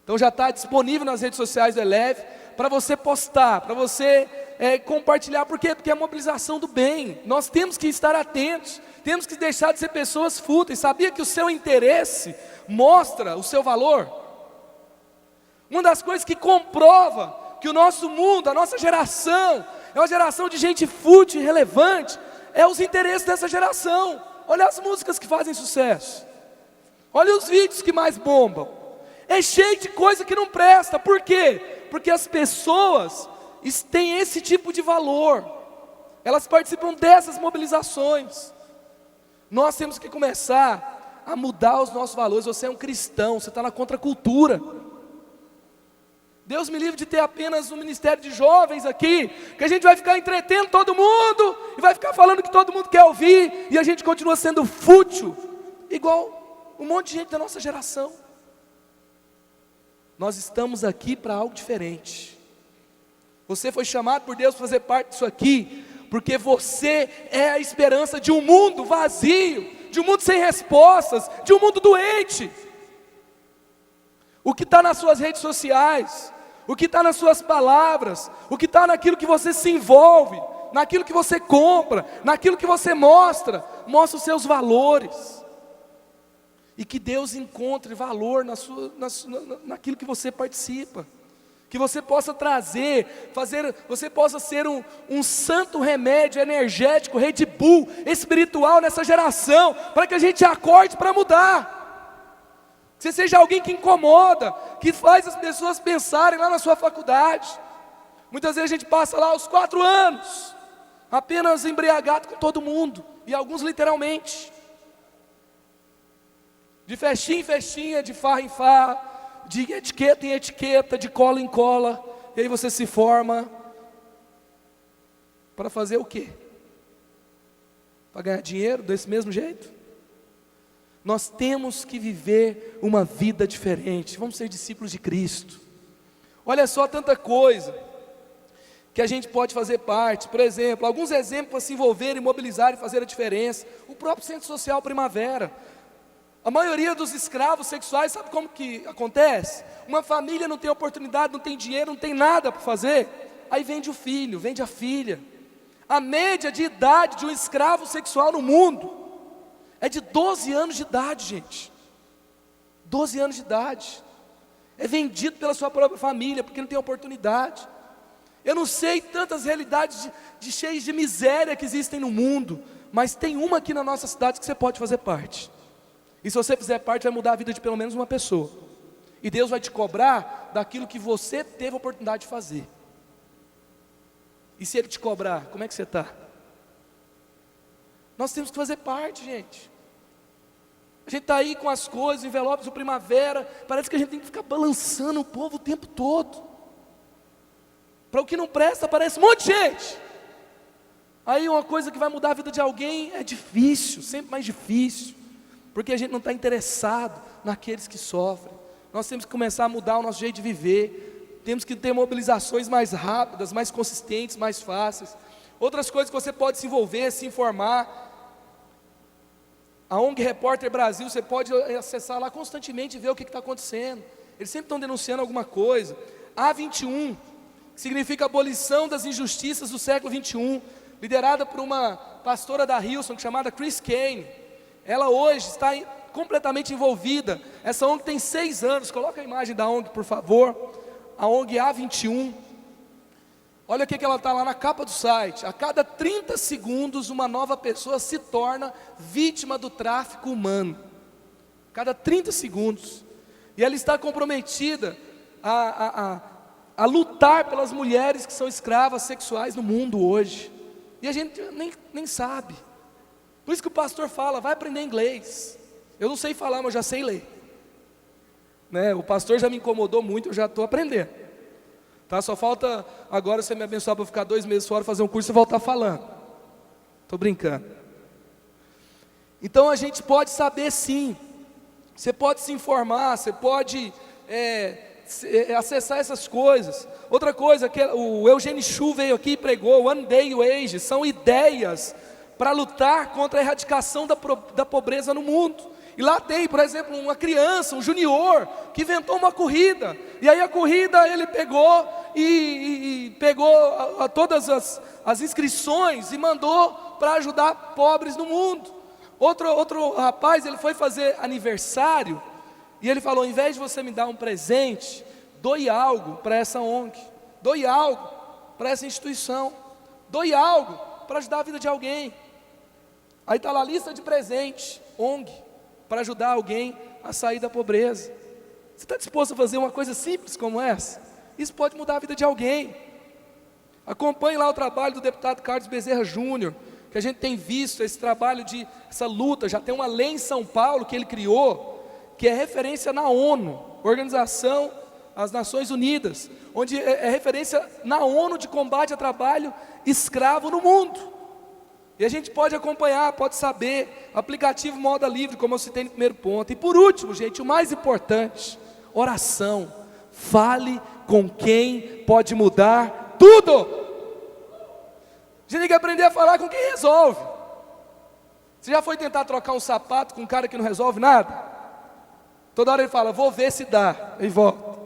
Então já está disponível nas redes sociais do Eleve, para você postar, para você compartilhar. Por quê? Porque é a mobilização do bem. Nós temos que estar atentos, temos que deixar de ser pessoas fúteis. Sabia que o seu interesse mostra o seu valor? Uma das coisas que comprova que o nosso mundo, a nossa geração, é uma geração de gente fútil e irrelevante, é os interesses dessa geração. Olha as músicas que fazem sucesso, olha os vídeos que mais bombam. É cheio de coisa que não presta. Por quê? Porque as pessoas têm esse tipo de valor. Elas participam dessas mobilizações. Nós temos que começar a mudar os nossos valores. Você é um cristão, você está na contracultura. Deus me livre de ter apenas um ministério de jovens aqui, que a gente vai ficar entretendo todo mundo, e vai ficar falando que todo mundo quer ouvir, e a gente continua sendo fútil, igual um monte de gente da nossa geração. Nós estamos aqui para algo diferente. Você foi chamado por Deus para fazer parte disso aqui, porque você é a esperança de um mundo vazio, de um mundo sem respostas, de um mundo doente. O que está nas suas redes sociais, o que está nas suas palavras, o que está naquilo que você se envolve, naquilo que você compra, naquilo que você mostra os seus valores. E que Deus encontre valor naquilo que você participa. Que você possa trazer, você possa ser um santo remédio energético, Red Bull, espiritual nessa geração, para que a gente acorde para mudar. Que você seja alguém que incomoda, que faz as pessoas pensarem lá na sua faculdade. Muitas vezes a gente passa lá os 4 anos, apenas embriagado com todo mundo, e alguns literalmente. De festinha em festinha, de farra em farra, de etiqueta em etiqueta, de cola em cola, e aí você se forma para fazer o quê? Para ganhar dinheiro desse mesmo jeito? Nós temos que viver uma vida diferente, vamos ser discípulos de Cristo. Olha só tanta coisa que a gente pode fazer parte. Por exemplo, alguns exemplos para se envolver, mobilizar e fazer a diferença. O próprio Centro Social Primavera. A maioria dos escravos sexuais, sabe como que acontece? Uma família não tem oportunidade, não tem dinheiro, não tem nada para fazer, aí vende o filho, vende a filha. A média de idade de um escravo sexual no mundo é de 12 anos de idade, gente. 12 anos de idade. É vendido pela sua própria família, porque não tem oportunidade. Eu não sei tantas realidades cheias de miséria que existem no mundo, mas tem uma aqui na nossa cidade que você pode fazer parte. E se você fizer parte, vai mudar a vida de pelo menos uma pessoa. E Deus vai te cobrar daquilo que você teve a oportunidade de fazer. E se Ele te cobrar, como é que você está? Nós temos que fazer parte, gente. A gente está aí com as coisas, envelopes do Primavera, parece que a gente tem que ficar balançando o povo o tempo todo. Para o que não presta, aparece um monte de gente. Aí uma coisa que vai mudar a vida de alguém é difícil, sempre mais difícil. Porque a gente não está interessado naqueles que sofrem. Nós temos que começar a mudar o nosso jeito de viver. Temos que ter mobilizações mais rápidas, mais consistentes, mais fáceis. Outras coisas que você pode se envolver, se informar. A ONG Repórter Brasil, você pode acessar lá constantemente e ver o que está acontecendo. Eles sempre estão denunciando alguma coisa. A21, que significa abolição das injustiças do século 21, liderada por uma pastora da Hillsong chamada Chris Kane. Ela hoje está completamente envolvida. Essa ONG tem 6 anos. Coloca a imagem da ONG, por favor. A ONG A21. Olha o que ela está lá na capa do site. A cada 30 segundos, uma nova pessoa se torna vítima do tráfico humano. Cada 30 segundos. E ela está comprometida a lutar pelas mulheres que são escravas sexuais no mundo hoje. E a gente nem sabe. Por isso que o pastor fala, vai aprender inglês. Eu não sei falar, mas eu já sei ler. Né? O pastor já me incomodou muito, eu já estou aprendendo. Tá? Só falta agora você me abençoar para eu ficar 2 meses fora, fazer um curso e voltar falando. Estou brincando. Então a gente pode saber sim. Você pode se informar, você pode acessar essas coisas. Outra coisa, que o Eugênio Chu veio aqui e pregou, One Day Wage, são ideias para lutar contra a erradicação da pobreza no mundo. E lá tem, por exemplo, uma criança, um junior, que inventou uma corrida. E aí a corrida ele pegou e pegou todas as inscrições e mandou para ajudar pobres no mundo. Outro rapaz, ele foi fazer aniversário e ele falou, ao invés de você me dar um presente, doe algo para essa ONG, doe algo para essa instituição, doe algo para ajudar a vida de alguém. Aí está lá a lista de presente, ONG, para ajudar alguém a sair da pobreza. Você está disposto a fazer uma coisa simples como essa? Isso pode mudar a vida de alguém. Acompanhe lá o trabalho do deputado Carlos Bezerra Júnior, que a gente tem visto esse trabalho essa luta. Já tem uma lei em São Paulo que ele criou, que é referência na ONU, Organização das Nações Unidas, onde é referência na ONU de combate a trabalho escravo no mundo. E a gente pode acompanhar, pode saber, aplicativo Moda Livre, como eu citei no primeiro ponto. E por último, gente, o mais importante, oração. Fale com quem pode mudar tudo. A gente tem que aprender a falar com quem resolve. Você já foi tentar trocar um sapato com um cara que não resolve nada? Toda hora ele fala, vou ver se dá, e volta.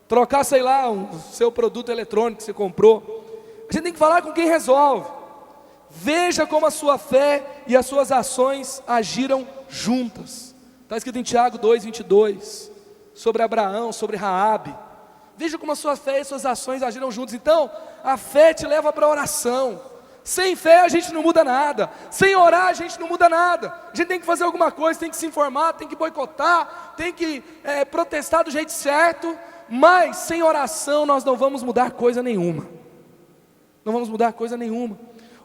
Trocar, sei lá, o seu produto eletrônico que você comprou. A gente tem que falar com quem resolve. Veja como a sua fé e as suas ações agiram juntas. Está escrito em Tiago 2:22, sobre Abraão, sobre Raabe. Veja como a sua fé e as suas ações agiram juntas. Então, a fé te leva para a oração. Sem fé a gente não muda nada. Sem orar a gente não muda nada. A gente tem que fazer alguma coisa, tem que se informar, tem que boicotar, tem que protestar do jeito certo. Mas sem oração nós não vamos mudar coisa nenhuma. Não vamos mudar coisa nenhuma.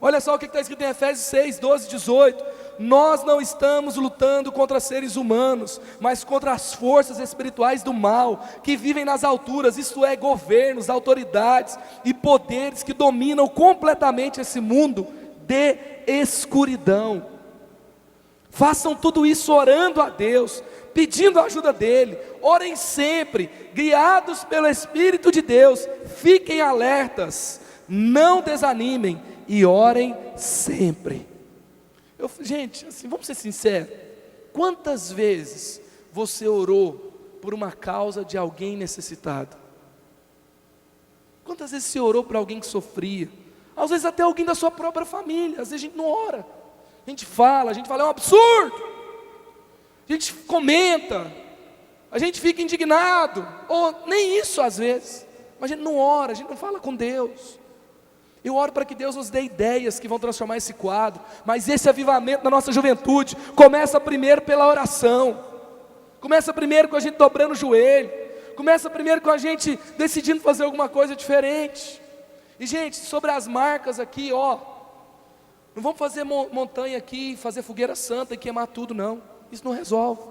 Olha só o que está escrito em Efésios 6, 12, 18. Nós não estamos lutando contra seres humanos, mas contra as forças espirituais do mal, que vivem nas alturas, isto é, governos, autoridades e poderes que dominam completamente esse mundo de escuridão. Façam tudo isso orando a Deus, pedindo a ajuda dEle. Orem sempre, guiados pelo Espírito de Deus. Fiquem alertas, não desanimem e orem sempre. Gente, assim, vamos ser sinceros. Quantas vezes você orou por uma causa de alguém necessitado? Quantas vezes você orou por alguém que sofria? Às vezes até alguém da sua própria família. Às vezes a gente não ora. A gente fala, é um absurdo. A gente comenta, a gente fica indignado, ou nem isso às vezes. Mas a gente não ora, a gente não fala com Deus. Eu oro para que Deus nos dê ideias que vão transformar esse quadro. Mas esse avivamento da nossa juventude começa primeiro pela oração. Começa primeiro com a gente dobrando o joelho. Começa primeiro com a gente decidindo fazer alguma coisa diferente. E gente, sobre as marcas aqui, não vamos fazer montanha aqui, fazer fogueira santa e queimar tudo, não. Isso não resolve.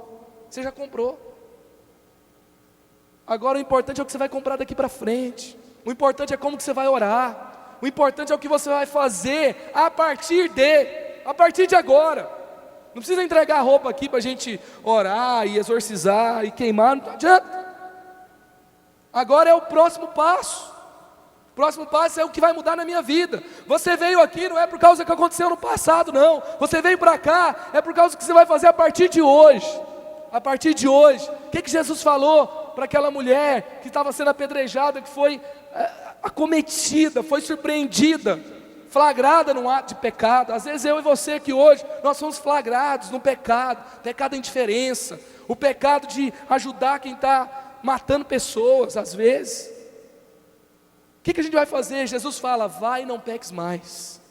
Você já comprou. Agora o importante é o que você vai comprar daqui para frente. O importante é como que você vai orar. O importante é o que você vai fazer a partir de agora. Não precisa entregar a roupa aqui para a gente orar e exorcizar e queimar, não adianta. Agora é o próximo passo. O próximo passo é o que vai mudar na minha vida. Você veio aqui não é por causa do que aconteceu no passado, não. Você veio para cá é por causa do que você vai fazer a partir de hoje. A partir de hoje. O que Jesus falou para aquela mulher que estava sendo apedrejada, que foi acometida, foi surpreendida, flagrada num ato de pecado? Às vezes eu e você aqui hoje, nós somos flagrados no pecado da indiferença, o pecado de ajudar quem está matando pessoas, às vezes. O que a gente vai fazer? Jesus fala, vai e não peques mais.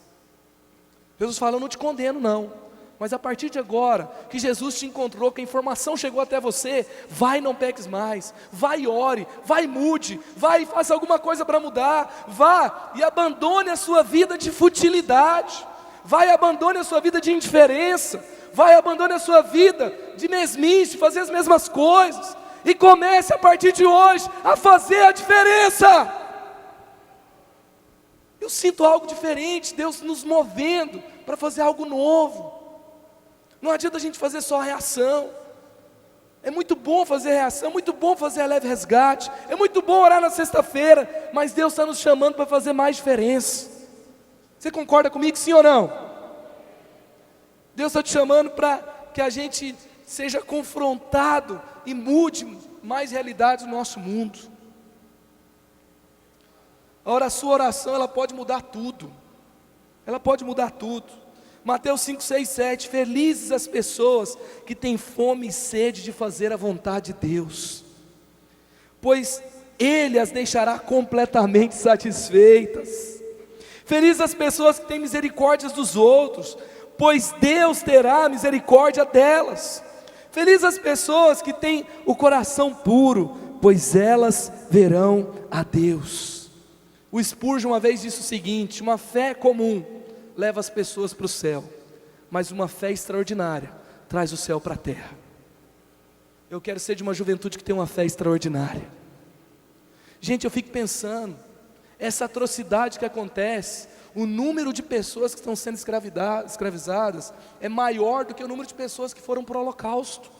Jesus fala, eu não te condeno não. Mas a partir de agora, que Jesus te encontrou, que a informação chegou até você, vai e não peques mais, vai e ore, vai e mude, vai e faça alguma coisa para mudar, vá e abandone a sua vida de futilidade, vai e abandone a sua vida de indiferença, vai e abandone a sua vida de mesmice, de fazer as mesmas coisas, e comece a partir de hoje a fazer a diferença. Eu sinto algo diferente, Deus nos movendo para fazer algo novo. Não adianta a gente fazer só reação. É muito bom fazer reação, é muito bom fazer a leve resgate, é muito bom orar na sexta-feira, mas Deus está nos chamando para fazer mais diferença. Você concorda comigo, sim ou não? Deus está te chamando para que a gente seja confrontado e mude mais realidades do nosso mundo. Ora, a sua oração, ela pode mudar tudo. Ela pode mudar tudo. Mateus 5, 6, 7, felizes as pessoas que têm fome e sede de fazer a vontade de Deus, pois Ele as deixará completamente satisfeitas. Felizes as pessoas que têm misericórdia dos outros, pois Deus terá misericórdia delas. Felizes as pessoas que têm o coração puro, pois elas verão a Deus. O Spurgeon uma vez disse o seguinte: uma fé comum leva as pessoas para o céu, mas uma fé extraordinária traz o céu para a terra. Eu quero ser de uma juventude que tem uma fé extraordinária. Gente, eu fico pensando, essa atrocidade que acontece, o número de pessoas que estão sendo escravizadas é maior do que o número de pessoas que foram para o holocausto.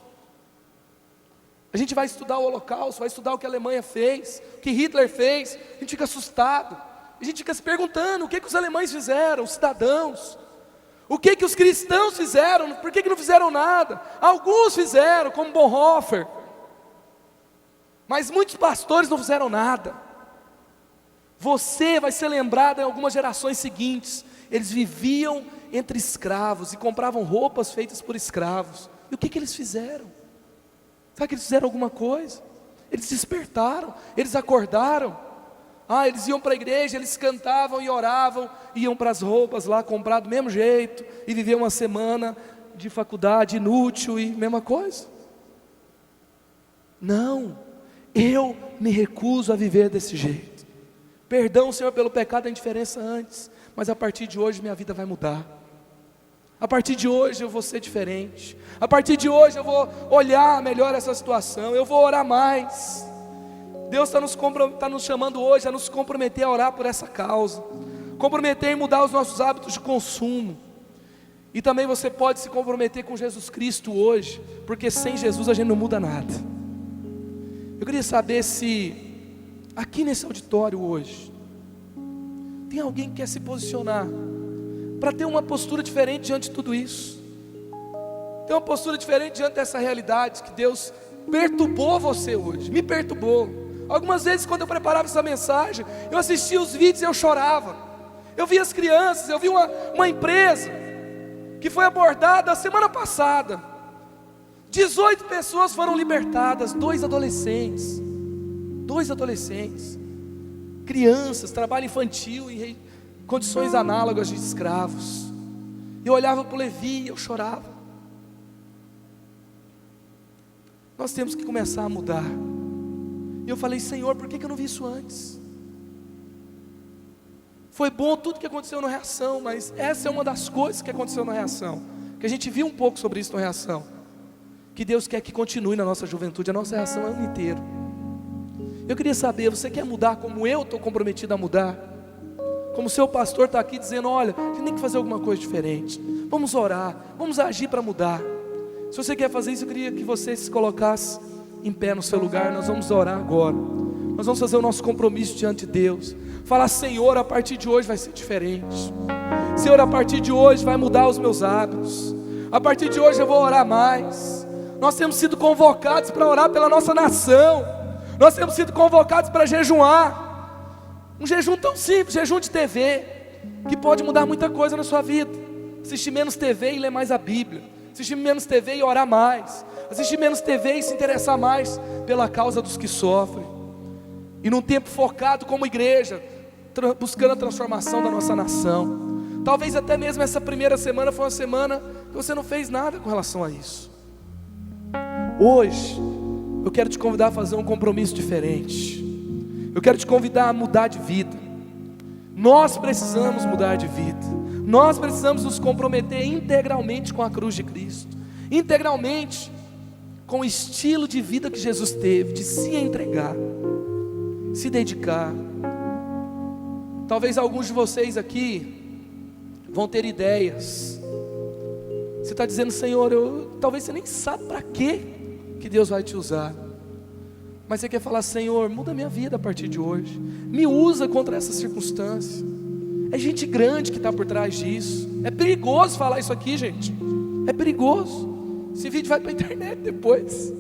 A gente vai estudar o holocausto, vai estudar o que a Alemanha fez, o que Hitler fez, a gente fica assustado. A gente fica se perguntando, o que os alemães fizeram, os cidadãos? O que os cristãos fizeram? Por que não fizeram nada? Alguns fizeram, como Bonhoeffer, mas muitos pastores não fizeram nada. Você vai ser lembrado em algumas gerações seguintes. Eles viviam entre escravos e compravam roupas feitas por escravos. E o que eles fizeram? Será que eles fizeram alguma coisa? Eles despertaram, eles acordaram. Eles iam para a igreja, eles cantavam e oravam, iam para as roupas lá, comprar do mesmo jeito, e viviam uma semana de faculdade inútil e mesma coisa. Não, eu me recuso a viver desse jeito. Perdão, Senhor, pelo pecado da indiferença antes, mas a partir de hoje minha vida vai mudar. A partir de hoje eu vou ser diferente. A partir de hoje eu vou olhar melhor essa situação, eu vou orar mais. Deus está nos chamando hoje a nos comprometer a orar por essa causa, comprometer em mudar os nossos hábitos de consumo. E também você pode se comprometer com Jesus Cristo hoje, porque sem Jesus a gente não muda nada. Eu queria saber se aqui nesse auditório hoje tem alguém que quer se posicionar para ter uma postura diferente diante de tudo isso, ter uma postura diferente diante dessa realidade que Deus perturbou você hoje, me perturbou. Algumas vezes quando eu preparava essa mensagem, eu assistia os vídeos e eu chorava. Eu vi as crianças, eu vi uma empresa que foi abordada a semana passada. 18 pessoas foram libertadas, 2 adolescentes, crianças, trabalho infantil em condições análogas de escravos. Eu olhava para o Levi e eu chorava. Nós temos que começar a mudar. E eu falei, Senhor, por que eu não vi isso antes? Foi bom tudo que aconteceu na Reação, mas essa é uma das coisas que aconteceu na Reação, que a gente viu um pouco sobre isso na Reação, que Deus quer que continue na nossa juventude. A nossa Reação é o ano inteiro. Eu queria saber, você quer mudar como eu estou comprometido a mudar? Como o seu pastor está aqui dizendo, olha, a gente tem que fazer alguma coisa diferente, vamos orar, vamos agir para mudar. Se você quer fazer isso, eu queria que você se colocasse em pé no seu lugar. Nós vamos orar agora, nós vamos fazer o nosso compromisso diante de Deus, falar, Senhor, a partir de hoje vai ser diferente. Senhor, a partir de hoje vai mudar os meus hábitos, a partir de hoje eu vou orar mais. Nós temos sido convocados para orar pela nossa nação, nós temos sido convocados para jejuar, um jejum tão simples, jejum de TV, que pode mudar muita coisa na sua vida. Assistir menos TV e ler mais a Bíblia, assistir menos TV e orar mais, assistir menos TV e se interessar mais pela causa dos que sofrem, e num tempo focado como igreja, buscando a transformação da nossa nação. Talvez até mesmo essa primeira semana foi uma semana que você não fez nada com relação a isso. Hoje eu quero te convidar a fazer um compromisso diferente. Eu quero te convidar a mudar de vida. Nós precisamos mudar de vida. Nós precisamos nos comprometer integralmente com a cruz de Cristo, integralmente com o estilo de vida que Jesus teve, de se entregar, se dedicar. Talvez alguns de vocês aqui vão ter ideias. Você está dizendo, Senhor, talvez você nem sabe para quê que Deus vai te usar, mas você quer falar, Senhor, muda minha vida a partir de hoje, me usa contra essa circunstância. É gente grande que está por trás disso. É perigoso falar isso aqui, gente, é perigoso. Esse vídeo vai para a internet depois.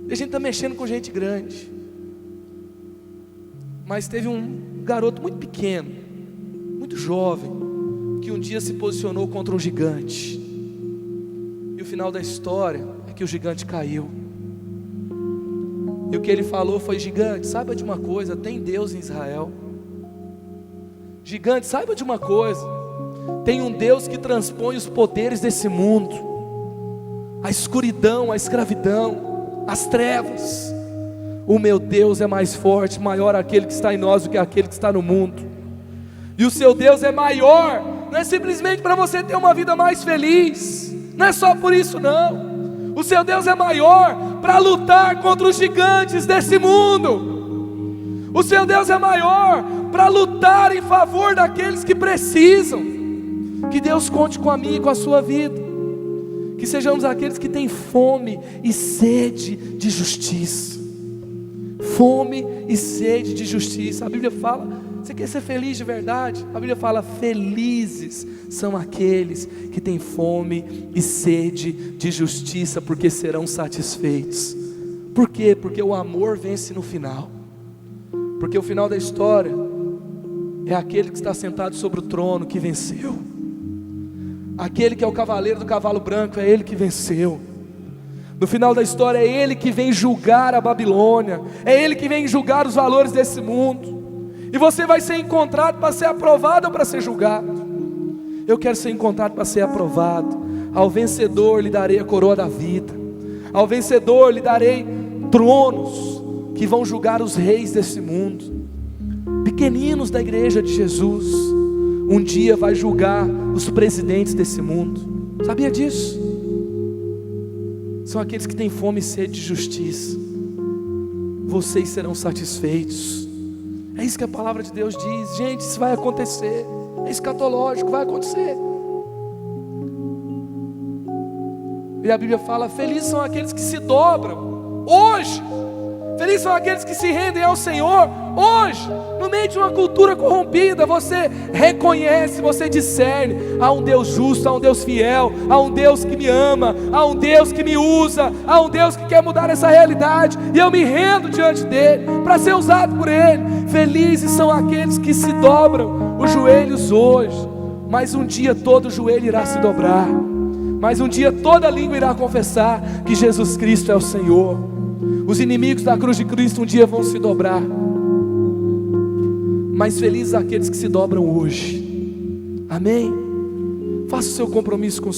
A gente está mexendo com gente grande. Mas teve um garoto muito pequeno, muito jovem, que um dia se posicionou contra um gigante. E o final da história é que o gigante caiu. E o que ele falou foi, gigante, saiba de uma coisa, tem Deus em Israel. Gigante, saiba de uma coisa, tem um Deus que transpõe os poderes desse mundo, a escuridão, a escravidão, as trevas. O meu Deus é mais forte, maior aquele que está em nós do que aquele que está no mundo. E o seu Deus é maior, não é simplesmente para você ter uma vida mais feliz, não é só por isso não. O seu Deus é maior para lutar contra os gigantes desse mundo. O seu Deus é maior para lutar em favor daqueles que precisam. Que Deus conte com a minha e com a sua vida. Que sejamos aqueles que têm fome e sede de justiça. Fome e sede de justiça. A Bíblia fala, você quer ser feliz de verdade? A Bíblia fala, felizes são aqueles que têm fome e sede de justiça, porque serão satisfeitos. Por quê? Porque o amor vence no final. Porque o final da história é aquele que está sentado sobre o trono que venceu. Aquele que é o cavaleiro do cavalo branco é ele que venceu. No final da história é Ele que vem julgar a Babilônia, é Ele que vem julgar os valores desse mundo. E você vai ser encontrado para ser aprovado ou para ser julgado? Eu quero ser encontrado para ser aprovado. Ao vencedor lhe darei a coroa da vida, ao vencedor lhe darei tronos que vão julgar os reis desse mundo. Pequeninos da igreja de Jesus, um dia vai julgar os presidentes desse mundo. Sabia disso? São aqueles que têm fome e sede de justiça. Vocês serão satisfeitos. É isso que a palavra de Deus diz. Gente, isso vai acontecer. É escatológico, vai acontecer. E a Bíblia fala: felizes são aqueles que se dobram hoje. Felizes são aqueles que se rendem ao Senhor hoje. No meio de uma cultura corrompida, você reconhece, você discerne: há um Deus justo, há um Deus fiel, há um Deus que me ama, há um Deus que me usa, há um Deus que quer mudar essa realidade, e eu me rendo diante dele, para ser usado por ele. Felizes são aqueles que se dobram os joelhos hoje, mas um dia todo joelho irá se dobrar, mas um dia toda língua irá confessar que Jesus Cristo é o Senhor. Os inimigos da cruz de Cristo um dia vão se dobrar, mas felizes aqueles que se dobram hoje. Amém? Faça o seu compromisso com